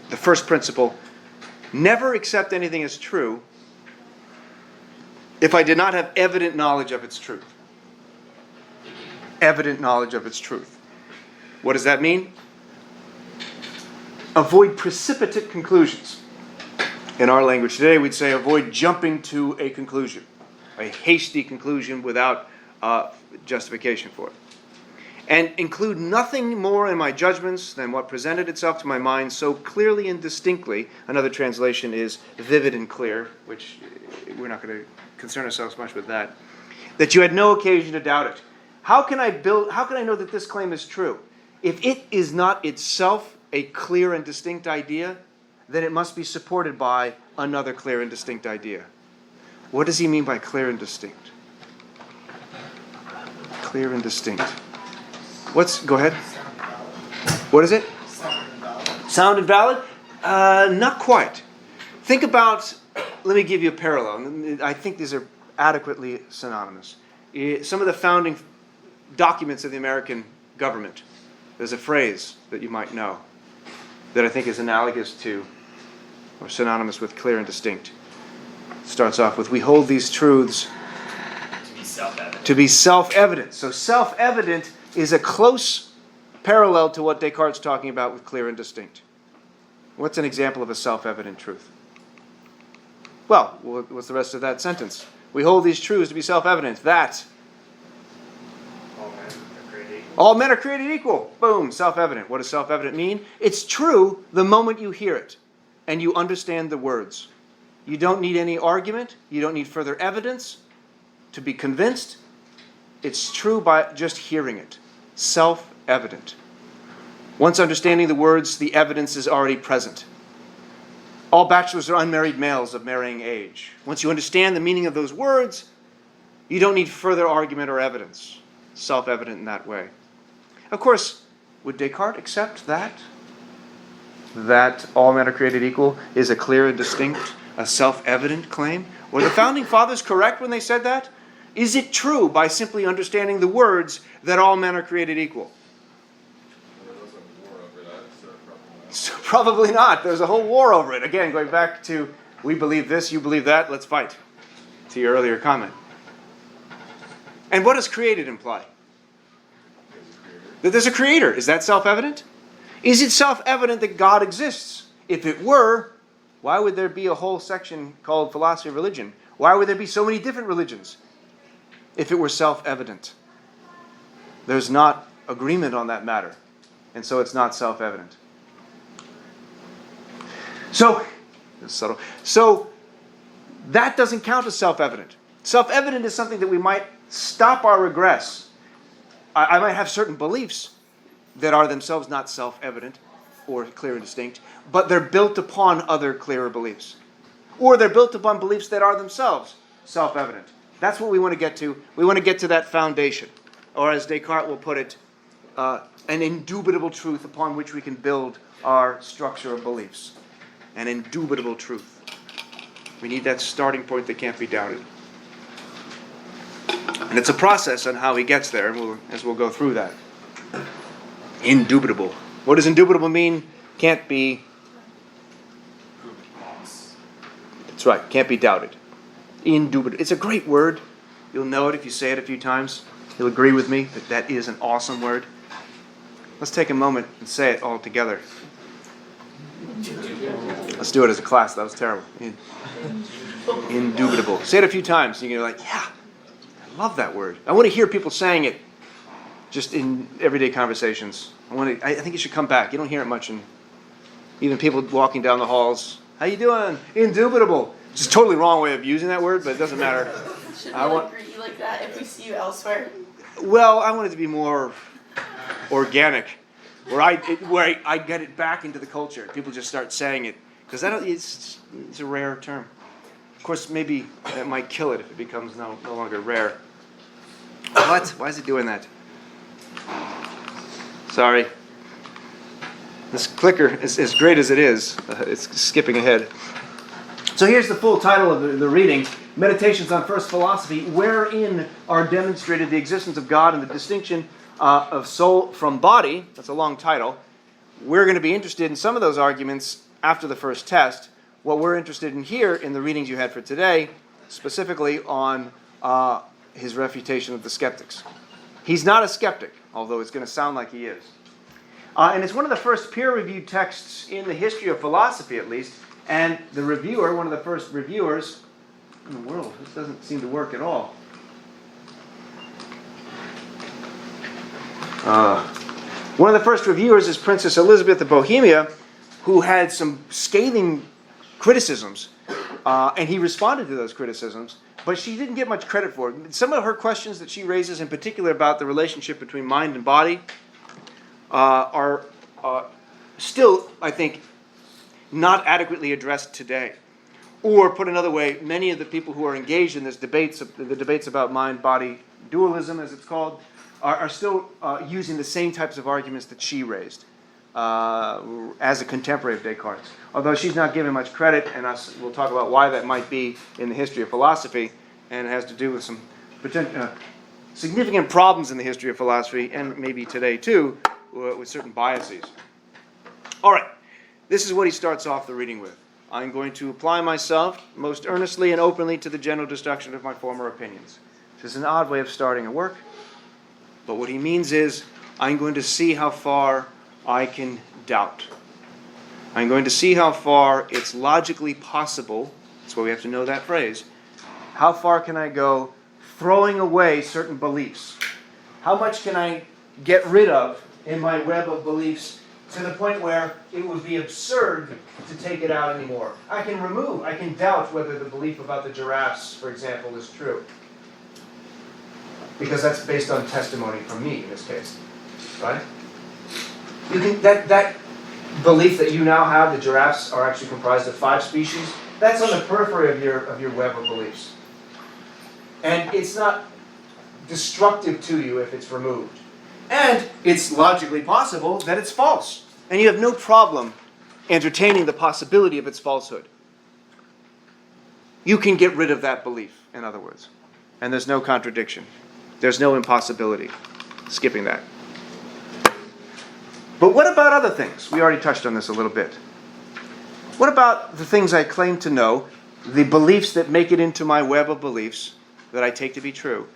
the first principle: never accept anything as true if I did not have evident knowledge of its truth. Evident knowledge of its truth. What does that mean? Avoid precipitate conclusions. In our language today, we'd say avoid jumping to a conclusion. A hasty conclusion without justification for it. And include nothing more in my judgments than what presented itself to my mind so clearly and distinctly. Another translation is vivid and clear, which we're not going to concern ourselves much with that. That you had no occasion to doubt it. How can I know that this claim is true? If it is not itself a clear and distinct idea, then it must be supported by another clear and distinct idea. What does he mean by clear and distinct? Clear and distinct. Go ahead. What is it? Sound and valid? Not quite. Think about, let me give you a parallel. I think these are adequately synonymous. Some of the founding documents of the American government, there's a phrase that you might know that I think is analogous to or synonymous with clear and distinct. It starts off with, we hold these truths to be self-evident. So self-evident is a close parallel to what Descartes is talking about with clear and distinct. What's an example of a self-evident truth? Well, what's the rest of that sentence? We hold these truths to be self-evident, that all men are created equal. Boom, self-evident. What does self-evident mean? It's true the moment you hear it and you understand the words. You don't need any argument. You don't need further evidence to be convinced. It's true by just hearing it. Self-evident. Once understanding the words, the evidence is already present. All bachelors are unmarried males of marrying age. Once you understand the meaning of those words, you don't need further argument or evidence. Self-evident in that way. Of course, would Descartes accept that all men are created equal is a clear and distinct, a self-evident claim? Were the founding fathers correct when they said that? Is it true by simply understanding the words that all men are created equal? So probably not. There's a whole war over it. Again, going back to, we believe this, you believe that, let's fight. To your earlier comment. And what does created imply? That there's a creator. Is that self-evident? Is it self-evident that God exists? If it were, why would there be a whole section called philosophy of religion? Why would there be so many different religions? If it were self-evident. There's not agreement on that matter. And so it's not self-evident. So, it's subtle. So, that doesn't count as self-evident. Self-evident is something that we might stop our regress. I might have certain beliefs that are themselves not self-evident or clear and distinct, but they're built upon other clearer beliefs. Or they're built upon beliefs that are themselves self-evident. That's what we want to get to. We want to get to that foundation. Or as Descartes will put it, an indubitable truth upon which we can build our structure of beliefs. An indubitable truth. We need that starting point that can't be doubted. And it's a process on how he gets there, as we'll go through that. Indubitable. What does indubitable mean? Can't be... That's right, can't be doubted. Indubitable. It's a great word. You'll know it if you say it a few times. You'll agree with me that that is an awesome word. Let's take a moment and say it all together. Let's do it as a class. That was terrible. Indubitable. Say it a few times and you're like, yeah, I love that word. I want to hear people saying it just in everyday conversations. I think it should come back. You don't hear it much in even people walking down the halls. How you doing? Indubitable. It's just totally wrong way of using that word, but it doesn't matter. Should we greet you like that if we see you elsewhere? Well, I want it to be more organic, where I get it back into the culture. People just start saying it because it's a rare term. Of course, maybe that might kill it if it becomes no longer rare. What? Why is it doing that? Sorry. This clicker, as great as it is, it's skipping ahead. So here's the full title of the reading. Meditations on First Philosophy, wherein are demonstrated the existence of God and the distinction of soul from body. That's a long title. We're going to be interested in some of those arguments after the first test. What we're interested in here, in the readings you had for today, specifically on his refutation of the skeptics. He's not a skeptic, although it's going to sound like he is. And it's one of the first peer-reviewed texts in the history of philosophy, at least. And the reviewer, one of the first reviewers in the world, this doesn't seem to work at all. One of the first reviewers is Princess Elizabeth of Bohemia, who had some scathing criticisms, and he responded to those criticisms, but she didn't get much credit for it. Some of her questions that she raises, in particular about the relationship between mind and body, still, I think, not adequately addressed today. Or put another way, many of the people who are engaged in the debates about mind-body dualism, as it's called, are still using the same types of arguments that she raised as a contemporary of Descartes. Although she's not given much credit, and we'll talk about why that might be in the history of philosophy, and it has to do with some significant problems in the history of philosophy, and maybe today too, with certain biases. All right, this is what he starts off the reading with. I'm going to apply myself most earnestly and openly to the general destruction of my former opinions. This is an odd way of starting a work, but what he means is, I'm going to see how far I can doubt. I'm going to see how far it's logically possible, that's why we have to know that phrase, how far can I go throwing away certain beliefs? How much can I get rid of in my web of beliefs to the point where it would be absurd to take it out anymore? I can doubt whether the belief about the giraffes, for example, is true. Because that's based on testimony from me in this case, right? You can, that belief that you now have, the giraffes are actually comprised of 5 species, that's on the periphery of your web of beliefs. And it's not destructive to you if it's removed. And it's logically possible that it's false. And you have no problem entertaining the possibility of its falsehood. You can get rid of that belief, in other words. And there's no contradiction. There's no impossibility. Skipping that. But what about other things? We already touched on this a little bit. What about the things I claim to know, the beliefs that make it into my web of beliefs that I take to be true?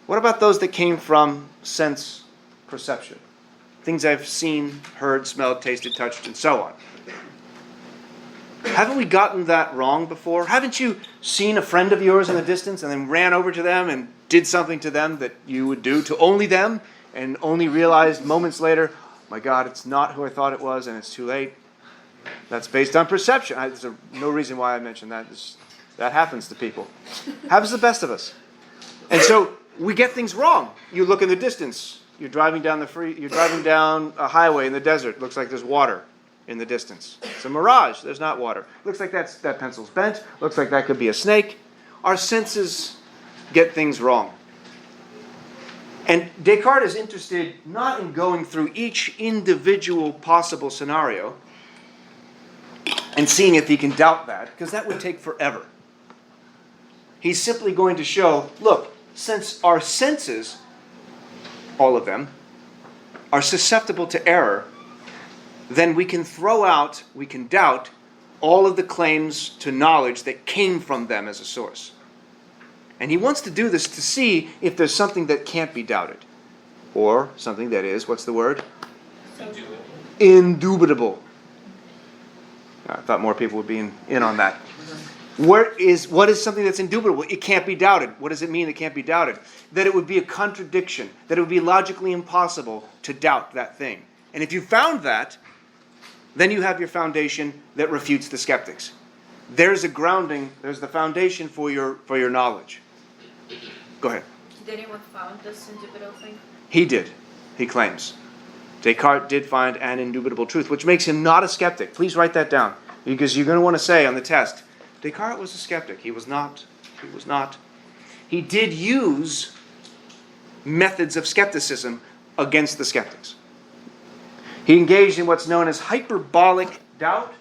What about those that came from sense perception? Things I've seen, heard, smelled, tasted, touched, and so on. Haven't we gotten that wrong before? Haven't you seen a friend of yours in the distance and then ran over to them and did something to them that you would do to only them and only realized moments later, my God, it's not who I thought it was and it's too late? That's based on perception. There's no reason why I mentioned that. That happens to people. Happens to the best of us. And so we get things wrong. You look in the distance. You're driving down a highway in the desert. Looks like there's water in the distance. It's a mirage. There's not water. Looks like that pencil's bent. Looks like that could be a snake. Our senses get things wrong. And Descartes is interested not in going through each individual possible scenario and seeing if he can doubt that, because that would take forever. He's simply going to show, look, since our senses, all of them, are susceptible to error, then we can doubt all of the claims to knowledge that came from them as a source. And he wants to do this to see if there's something that can't be doubted. Or something that is, what's the word? Indubitable. I thought more people would be in on that. What is something that's indubitable? It can't be doubted. What does it mean it can't be doubted? That it would be a contradiction. That it would be logically impossible to doubt that thing. And if you found that, then you have your foundation that refutes the skeptics. There's a grounding, there's the foundation for your knowledge. Go ahead. Did anyone found this indubitable thing? He did, he claims. Descartes did find an indubitable truth, which makes him not a skeptic. Please write that down, because you're going to want to say on the test, Descartes was a skeptic. He was not. He was not. He did use methods of skepticism against the skeptics. He engaged in what's known as hyperbolic doubt.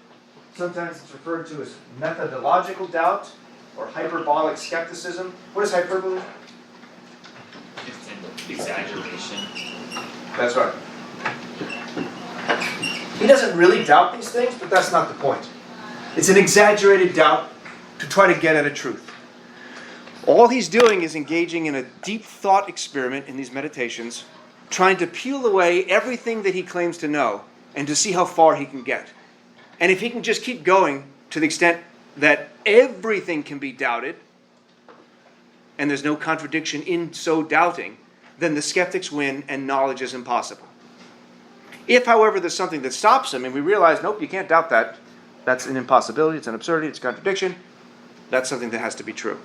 Sometimes it's referred to as methodological doubt or hyperbolic skepticism. What is hyperbole? It's an exaggeration. That's right. He doesn't really doubt these things, but that's not the point. It's an exaggerated doubt to try to get at a truth. All he's doing is engaging in a deep thought experiment in these meditations, trying to peel away everything that he claims to know and to see how far he can get. And if he can just keep going to the extent that everything can be doubted, and there's no contradiction in so doubting, then the skeptics win and knowledge is impossible. If, however, there's something that stops him and we realize, nope, you can't doubt that, that's an impossibility, it's an absurdity, it's a contradiction, that's something that has to be true.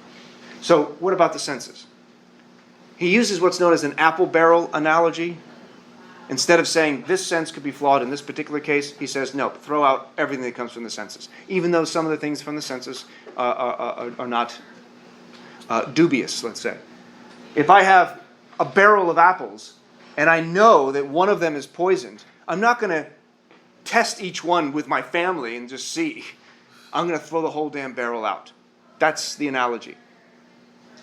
So what about the senses? He uses what's known as an apple barrel analogy. Instead of saying this sense could be flawed in this particular case, he says, no, throw out everything that comes from the senses. Even though some of the things from the senses are not dubious, let's say. If I have a barrel of apples and I know that one of them is poisoned, I'm not going to test each one with my family and just see. I'm going to throw the whole damn barrel out. That's the analogy.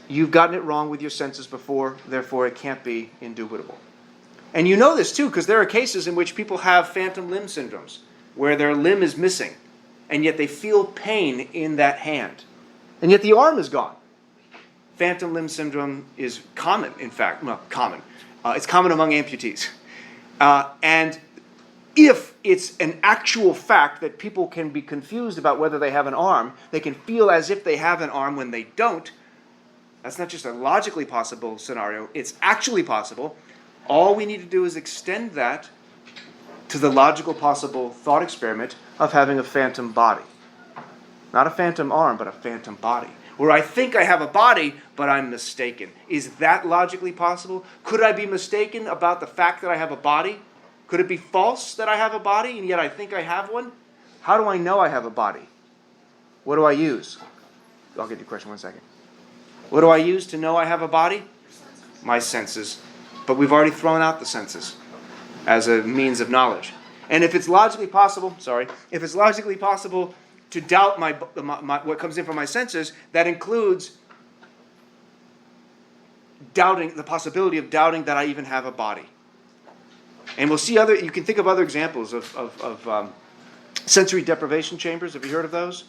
You've gotten it wrong with your senses before, therefore it can't be indubitable. And you know this too, because there are cases in which people have phantom limb syndromes, where their limb is missing, and yet they feel pain in that hand. And yet the arm is gone. Phantom limb syndrome is common, in fact. Well, common. It's common among amputees. And if it's an actual fact that people can be confused about whether they have an arm, they can feel as if they have an arm when they don't, that's not just a logically possible scenario, it's actually possible. All we need to do is extend that to the logical possible thought experiment of having a phantom body. Not a phantom arm, but a phantom body. Where I think I have a body, but I'm mistaken. Is that logically possible? Could I be mistaken about the fact that I have a body? Could it be false that I have a body, and yet I think I have one? How do I know I have a body? What do I use? I'll get to your question in 1 second. What do I use to know I have a body? My senses. But we've already thrown out the senses as a means of knowledge. And if it's logically possible, to doubt my what comes in from my senses, that includes doubting the possibility of doubting that I even have a body. And we'll see you can think of other examples of sensory deprivation chambers. Have you heard of those?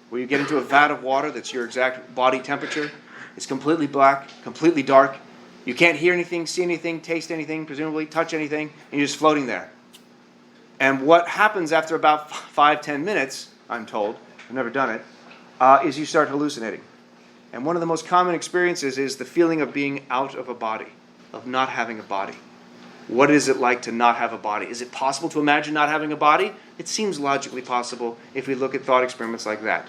Where you get into a vat of water that's your exact body temperature. It's completely black, completely dark. You can't hear anything, see anything, taste anything, presumably touch anything, and you're just floating there. And what happens after about 5-10 minutes, I'm told, I've never done it, is you start hallucinating. And one of the most common experiences is the feeling of being out of a body, of not having a body. What is it like to not have a body? Is it possible to imagine not having a body? It seems logically possible if we look at thought experiments like that.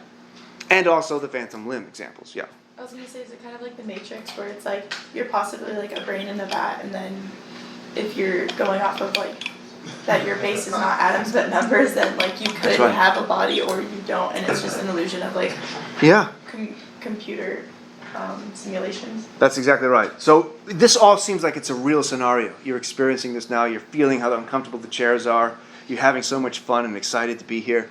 And also the phantom limb examples, yeah. I was gonna say, is it kind of like the Matrix, where it's like you're possibly like a brain in a vat, and then if you're going off of like that your base is not atoms but numbers, then like you could right. have a body or you don't, and it's just an illusion of like computer simulations. That's exactly right. So this all seems like it's a real scenario. You're experiencing this now. You're feeling how uncomfortable the chairs are. You're having so much fun and excited to be here.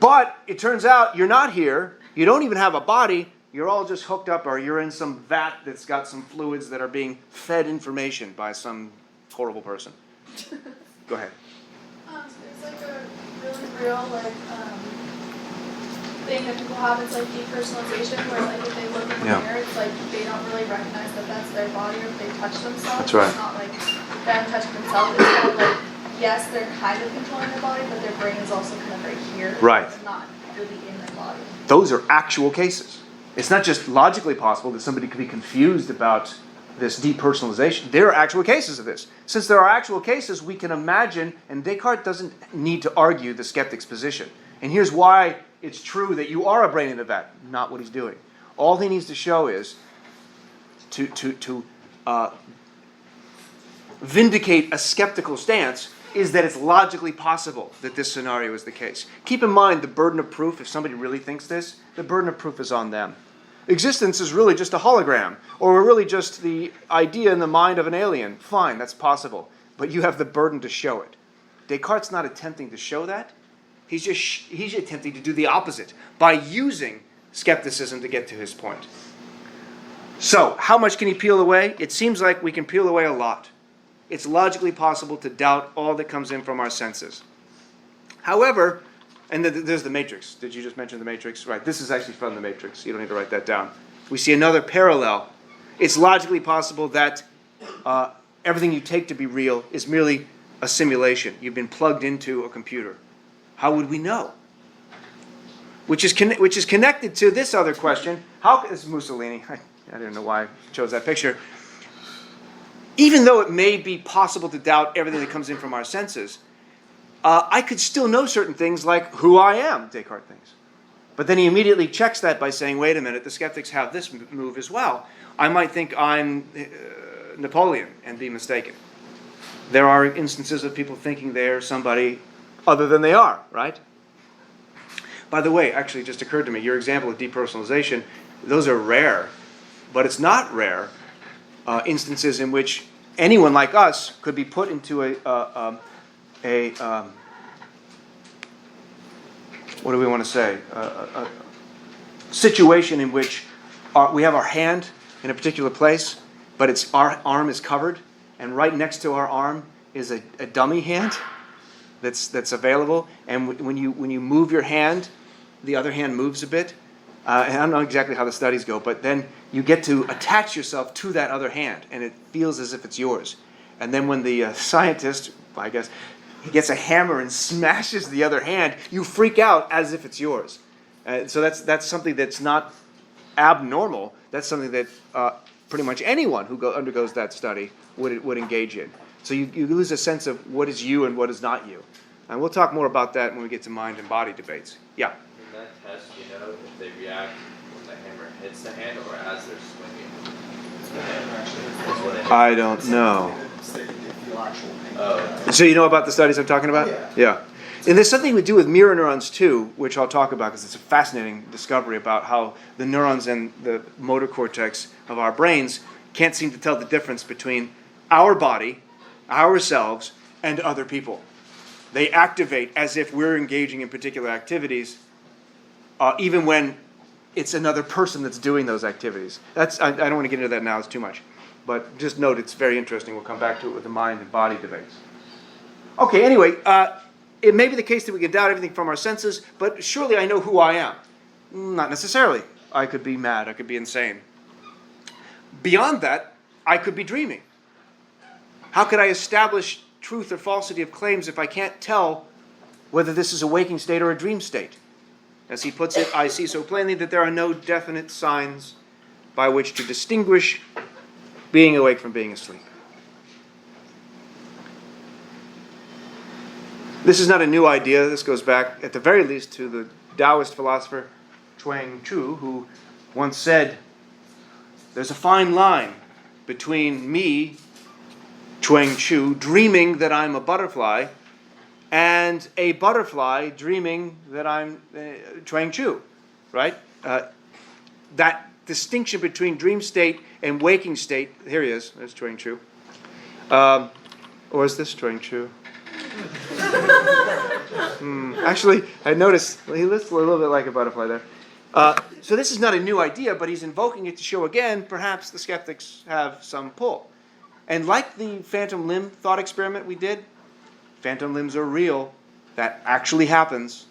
But it turns out you're not here. You don't even have a body. You're all just hooked up, or you're in some vat that's got some fluids that are being fed information by some horrible person. Go ahead. So there's like a really real thing that people have. It's like depersonalization, where like if they look in the mirror, it's like they don't really recognize that that's their body, or if they touch themselves. That's right. It's not like them touching themselves. It's kind of like, yes, they're kind of controlling their body, but their brain is also kind of right here. Right. It's not really in their body. Those are actual cases. It's not just logically possible that somebody could be confused about this depersonalization. There are actual cases of this. Since there are actual cases, we can imagine, and Descartes doesn't need to argue the skeptic's position. And here's why it's true that you are a brain in a vat, not what he's doing. All he needs to show is to vindicate a skeptical stance is that it's logically possible that this scenario is the case. Keep in mind the burden of proof. If somebody really thinks this, the burden of proof is on them. Existence is really just a hologram, or we're really just the idea in the mind of an alien. Fine, that's possible. But you have the burden to show it. Descartes' not attempting to show that. He's attempting to do the opposite by using skepticism to get to his point. So, how much can he peel away? It seems like we can peel away a lot. It's logically possible to doubt all that comes in from our senses. However, and there's the Matrix. Did you just mention the Matrix? Right, this is actually from the Matrix. You don't need to write that down. We see another parallel. It's logically possible that everything you take to be real is merely a simulation. You've been plugged into a computer. How would we know? Which is connected to this other question. This is Mussolini. I don't know why I chose that picture. Even though it may be possible to doubt everything that comes in from our senses, I could still know certain things like who I am, Descartes thinks. But then he immediately checks that by saying, wait a minute, the skeptics have this move as well. I might think I'm Napoleon and be mistaken. there are instances of people thinking they're somebody other than they are, right? By the way, actually, it just occurred to me, your example of depersonalization, those are rare, but it's not rare instances in which anyone like us could be put into a what do we want to say? A situation in which we have our hand in a particular place, but our arm is covered, and right next to our arm is a dummy hand that's available. And when you move your hand, the other hand moves a bit. And I don't know exactly how the studies go, but then you get to attach yourself to that other hand, and it feels as if it's yours. And then when the scientist, I guess, he gets a hammer and smashes the other hand, you freak out as if it's yours. So that's something that's not abnormal. That's something that pretty much anyone who undergoes that study would engage in. So you lose a sense of what is you and what is not you. And we'll talk more about that when we get to mind and body debates. Yeah? In that test, you know if they react when the hammer hits the hand or as they're swinging? I don't know. So you know about the studies I'm talking about? Yeah. And there's something we do with mirror neurons too, which I'll talk about because it's a fascinating discovery about how the neurons and the motor cortex of our brains can't seem to tell the difference between our body, ourselves, and other people. They activate as if we're engaging in particular activities, even when it's another person that's doing those activities. I don't want to get into that now, it's too much. But just note it's very interesting. We'll come back to it with the mind and body debates. Okay, anyway, it may be the case that we can doubt everything from our senses, but surely I know who I am. Not necessarily. I could be mad, I could be insane. Beyond that, I could be dreaming. How could I establish truth or falsity of claims if I can't tell whether this is a waking state or a dream state? As he puts it, I see so plainly that there are no definite signs by which to distinguish being awake from being asleep. This is not a new idea. This goes back, at the very least, to the Taoist philosopher Chuang Tzu, who once said, there's a fine line between me, Chuang Tzu, dreaming that I'm a butterfly, and a butterfly dreaming that I'm Chuang Tzu, right? That distinction between dream state and waking state, here he is, there's Chuang Tzu. Or is this Chuang Tzu? Actually, I noticed he looks a little bit like a butterfly there. So this is not a new idea, but he's invoking it to show again, perhaps the skeptics have some pull. And like the phantom limb thought experiment we did, phantom limbs are real, that actually happens,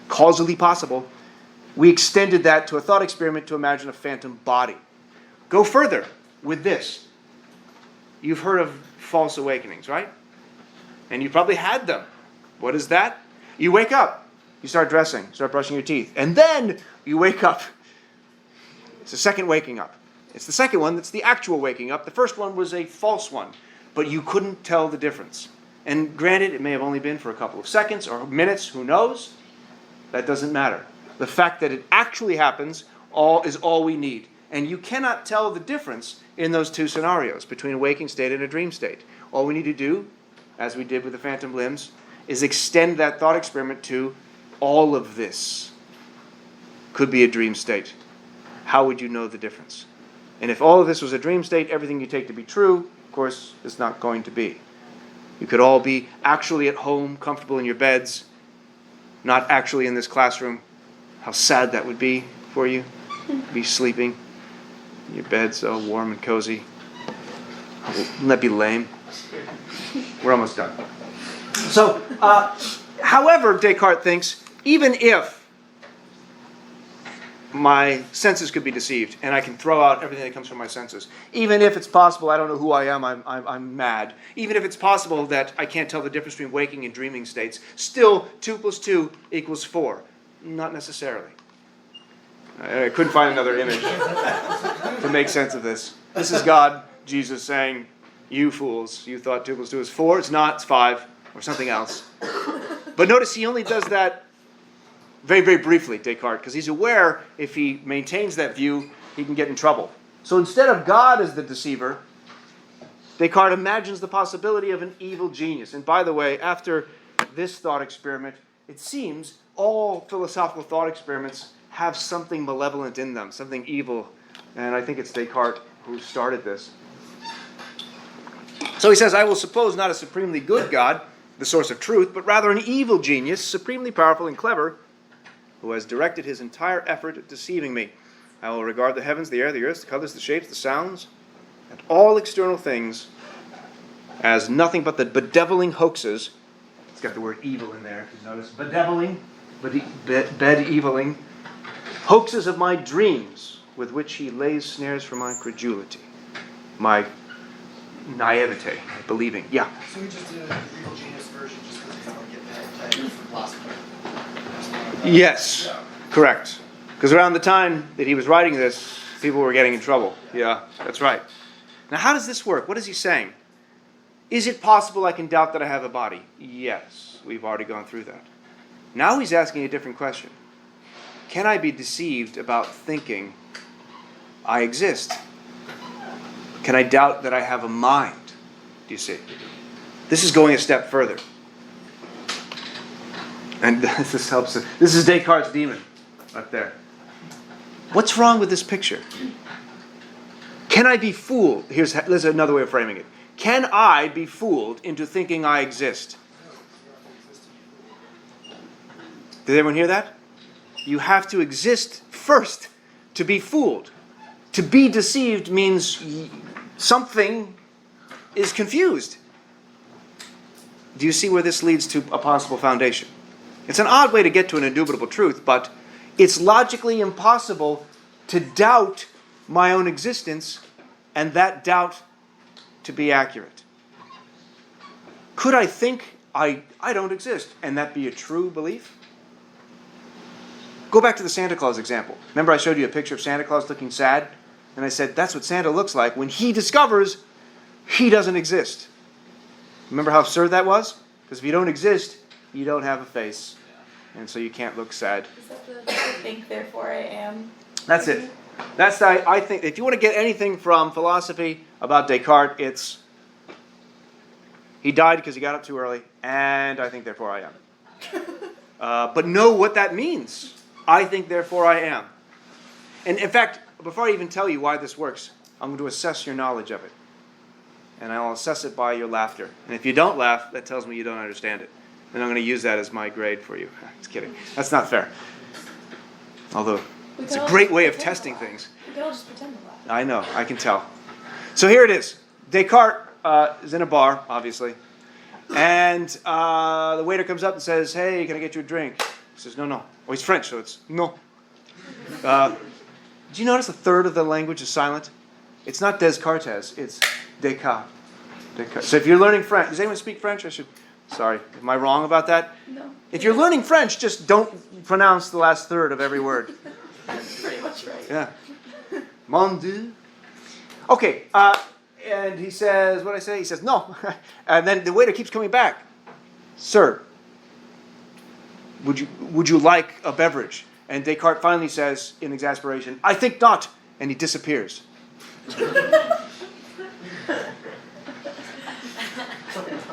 causally possible. We extended that to a thought experiment to imagine a phantom body. Go further with this. You've heard of false awakenings, right? And you probably had them. What is that? You wake up. You start dressing. Start brushing your teeth. And then you wake up. It's the second waking up. It's the second one that's the actual waking up. The first one was a false one. But you couldn't tell the difference. And granted, it may have only been for a couple of seconds or minutes. Who knows? That doesn't matter. The fact that it actually happens is all we need. And you cannot tell the difference in those two scenarios between a waking state and a dream state. All we need to do, as we did with the phantom limbs, is extend that thought experiment to all of this could be a dream state. How would you know the difference? And if all of this was a dream state, everything you take to be true, of course, is not going to be. You could all be actually at home, comfortable in your beds, not actually in this classroom. How sad that would be for you. Be sleeping in your bed so warm and cozy. Wouldn't that be lame? We're almost done. So, however, Descartes thinks, even if my senses could be deceived, and I can throw out everything that comes from my senses, even if it's possible I don't know who I am, I'm mad, even if it's possible that I can't tell the difference between waking and dreaming states, still 2 + 2 = 4. Not necessarily. I couldn't find another image to make sense of this. This is God, Jesus, saying, you fools, you thought 2 + 2 is 4. It's not, it's 5, or something else. But notice he only does that very, very briefly, Descartes, because he's aware if he maintains that view, he can get in trouble. So instead of God as the deceiver, Descartes imagines the possibility of an evil genius. And by the way, after this thought experiment, it seems all philosophical thought experiments have something malevolent in them, something evil. And I think it's Descartes who started this. So he says, I will suppose not a supremely good God, the source of truth, but rather an evil genius, supremely powerful and clever, who has directed his entire effort at deceiving me. I will regard the heavens, the air, the earth, the colors, the shapes, the sounds, and all external things as nothing but the bedeviling hoaxes. It's got the word evil in there, if you notice. Bedeviling, bedeviling, hoaxes of my dreams, with which he lays snares for my credulity, my naivete, my believing. Yeah. So we just did an evil genius version just because we don't get pegged for philosophy. Yes, correct. Because around the time that he was writing this, people were getting in trouble. Yeah, that's right. Now, how does this work? What is he saying? Is it possible I can doubt that I have a body? Yes, we've already gone through that. Now he's asking a different question. Can I be deceived about thinking I exist? Can I doubt that I have a mind? Do you see? This is going a step further. And this helps. This is Descartes' demon up there. What's wrong with this picture? Can I be fooled? Here's another way of framing it. Can I be fooled into thinking I exist? Did everyone hear that? You have to exist first to be fooled. To be deceived means something is confused. Do you see where this leads to a possible foundation? It's an odd way to get to an indubitable truth, but it's logically impossible to doubt my own existence and that doubt to be accurate. Could I think I don't exist and that be a true belief? Go back to the Santa Claus example. Remember I showed you a picture of Santa Claus looking sad? And I said, that's what Santa looks like when he discovers he doesn't exist. Remember how absurd that was? Because if you don't exist, you don't have a face. And so you can't look sad. Is that the think, therefore I am? That's it. That's I think, if you want to get anything from philosophy about Descartes, it's he died because he got up too early, and I think, therefore I am. But know what that means. I think, therefore I am. And in fact, before I even tell you why this works, I'm going to assess your knowledge of it. And I'll assess it by your laughter. And if you don't laugh, that tells me you don't understand it. And I'm going to use that as my grade for you. Just kidding. That's not fair. Although, it's a great way of testing things. We can all just pretend to laugh. I know, I can tell. So here it is. Descartes is in a bar, obviously. And the waiter comes up and says, hey, can I get you a drink? He says, no, no. Oh, he's French, so it's no. Do you notice a third of the language is silent? It's not Descartes, it's Descartes. Descartes. So if you're learning French, does anyone speak French? Sorry, am I wrong about that? No. If you're learning French, just don't pronounce the last third of every word. That's pretty much right. Yeah. Mon Dieu. Okay, and he says, what did I say? He says, no. And then the waiter keeps coming back. Sir, would you like a beverage? And Descartes finally says, in exasperation, I think not. And he disappears.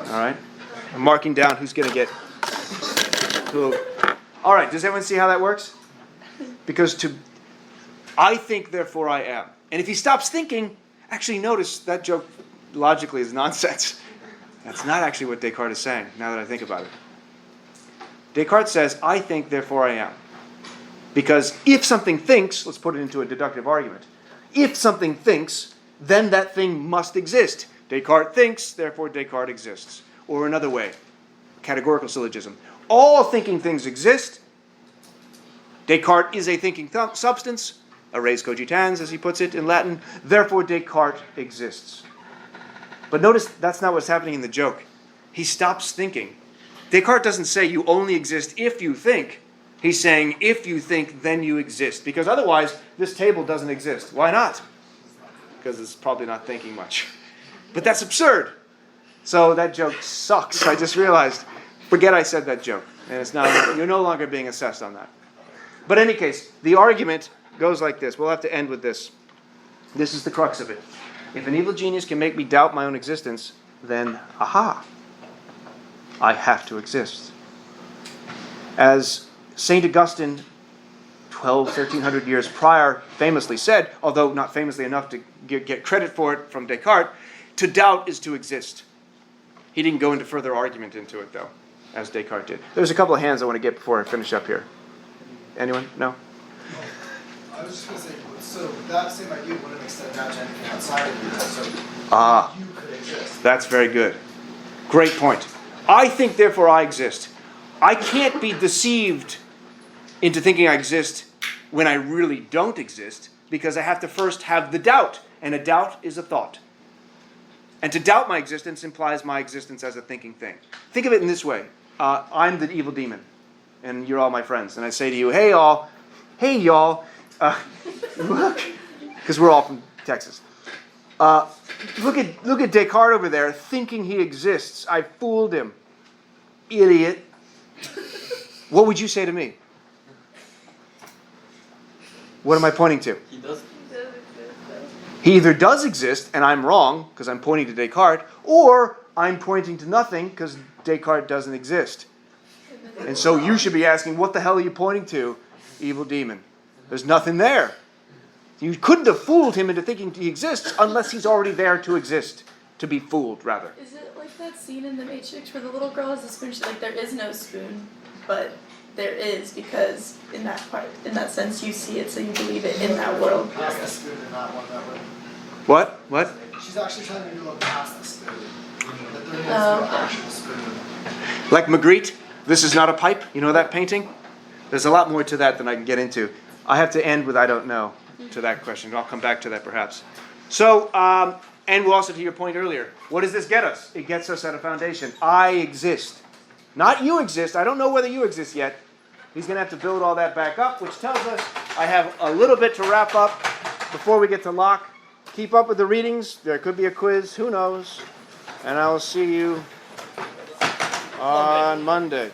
All right. I'm marking down who's going to get who. All right. Does everyone see how that works? Because I think, therefore I am. And if he stops thinking, actually notice that joke logically is nonsense. That's not actually what Descartes is saying, now that I think about it. Descartes says, I think, therefore I am. Because if something thinks, let's put it into a deductive argument. If something thinks, then that thing must exist. Descartes thinks, therefore Descartes exists. Or another way, categorical syllogism. All thinking things exist. Descartes is a thinking substance, a res cogitans, as he puts it in Latin. Therefore Descartes exists. But notice that's not what's happening in the joke. He stops thinking. Descartes doesn't say you only exist if you think. He's saying if you think, then you exist. Because otherwise, this table doesn't exist. Why not? Because it's probably not thinking much. But that's absurd. So that joke sucks. I just realized. Forget I said that joke. And it's not. You're no longer being assessed on that. But in any case, the argument goes like this. We'll have to end with this. This is the crux of it. If an evil genius can make me doubt my own existence, then, aha, I have to exist. As St. Augustine, 1300 years prior, famously said, although not famously enough to get credit for it from Descartes, to doubt is to exist. He didn't go into further argument into it, though, as Descartes did. There's a couple of hands I want to get before I finish up here. Anyone? No? I was just going to say, so that same idea wouldn't extend out to anything outside of you, so you could exist. That's very good. Great point. I think, therefore, I exist. I can't be deceived into thinking I exist when I really don't exist, because I have to first have the doubt, and a doubt is a thought. And to doubt my existence implies my existence as a thinking thing. Think of it in this way. I'm the evil demon, and you're all my friends, and I say to you, hey y'all, look, because we're all from Texas. Look at Descartes over there, thinking he exists. I fooled him. Idiot. What would you say to me? What am I pointing to? He does. He either does exist, and I'm wrong, because I'm pointing to Descartes, or I'm pointing to nothing, because Descartes doesn't exist. And so you should be asking, what the hell are you pointing to, evil demon? There's nothing there. You couldn't have fooled him into thinking he exists unless he's already there to exist. To be fooled, rather. Is it like that scene in The Matrix where the little girl has a spoon? She's like, there is no spoon, but there is, because in that sense, you see it, so you believe it in that world. Past the spoon in that one, that would. What? She's actually trying to look past the spoon. That there is no Oh. actual spoon. Like Magritte, this is not a pipe. You know that painting? There's a lot more to that than I can get into. I have to end with I don't know to that question. I'll come back to that perhaps. So, and we'll also to your point earlier. What does this get us? It gets us at a foundation. I exist. Not you exist. I don't know whether you exist yet. He's going to have to build all that back up, which tells us I have a little bit to wrap up before we get to Locke. Keep up with the readings. There could be a quiz. Who knows? And I will see you on Monday.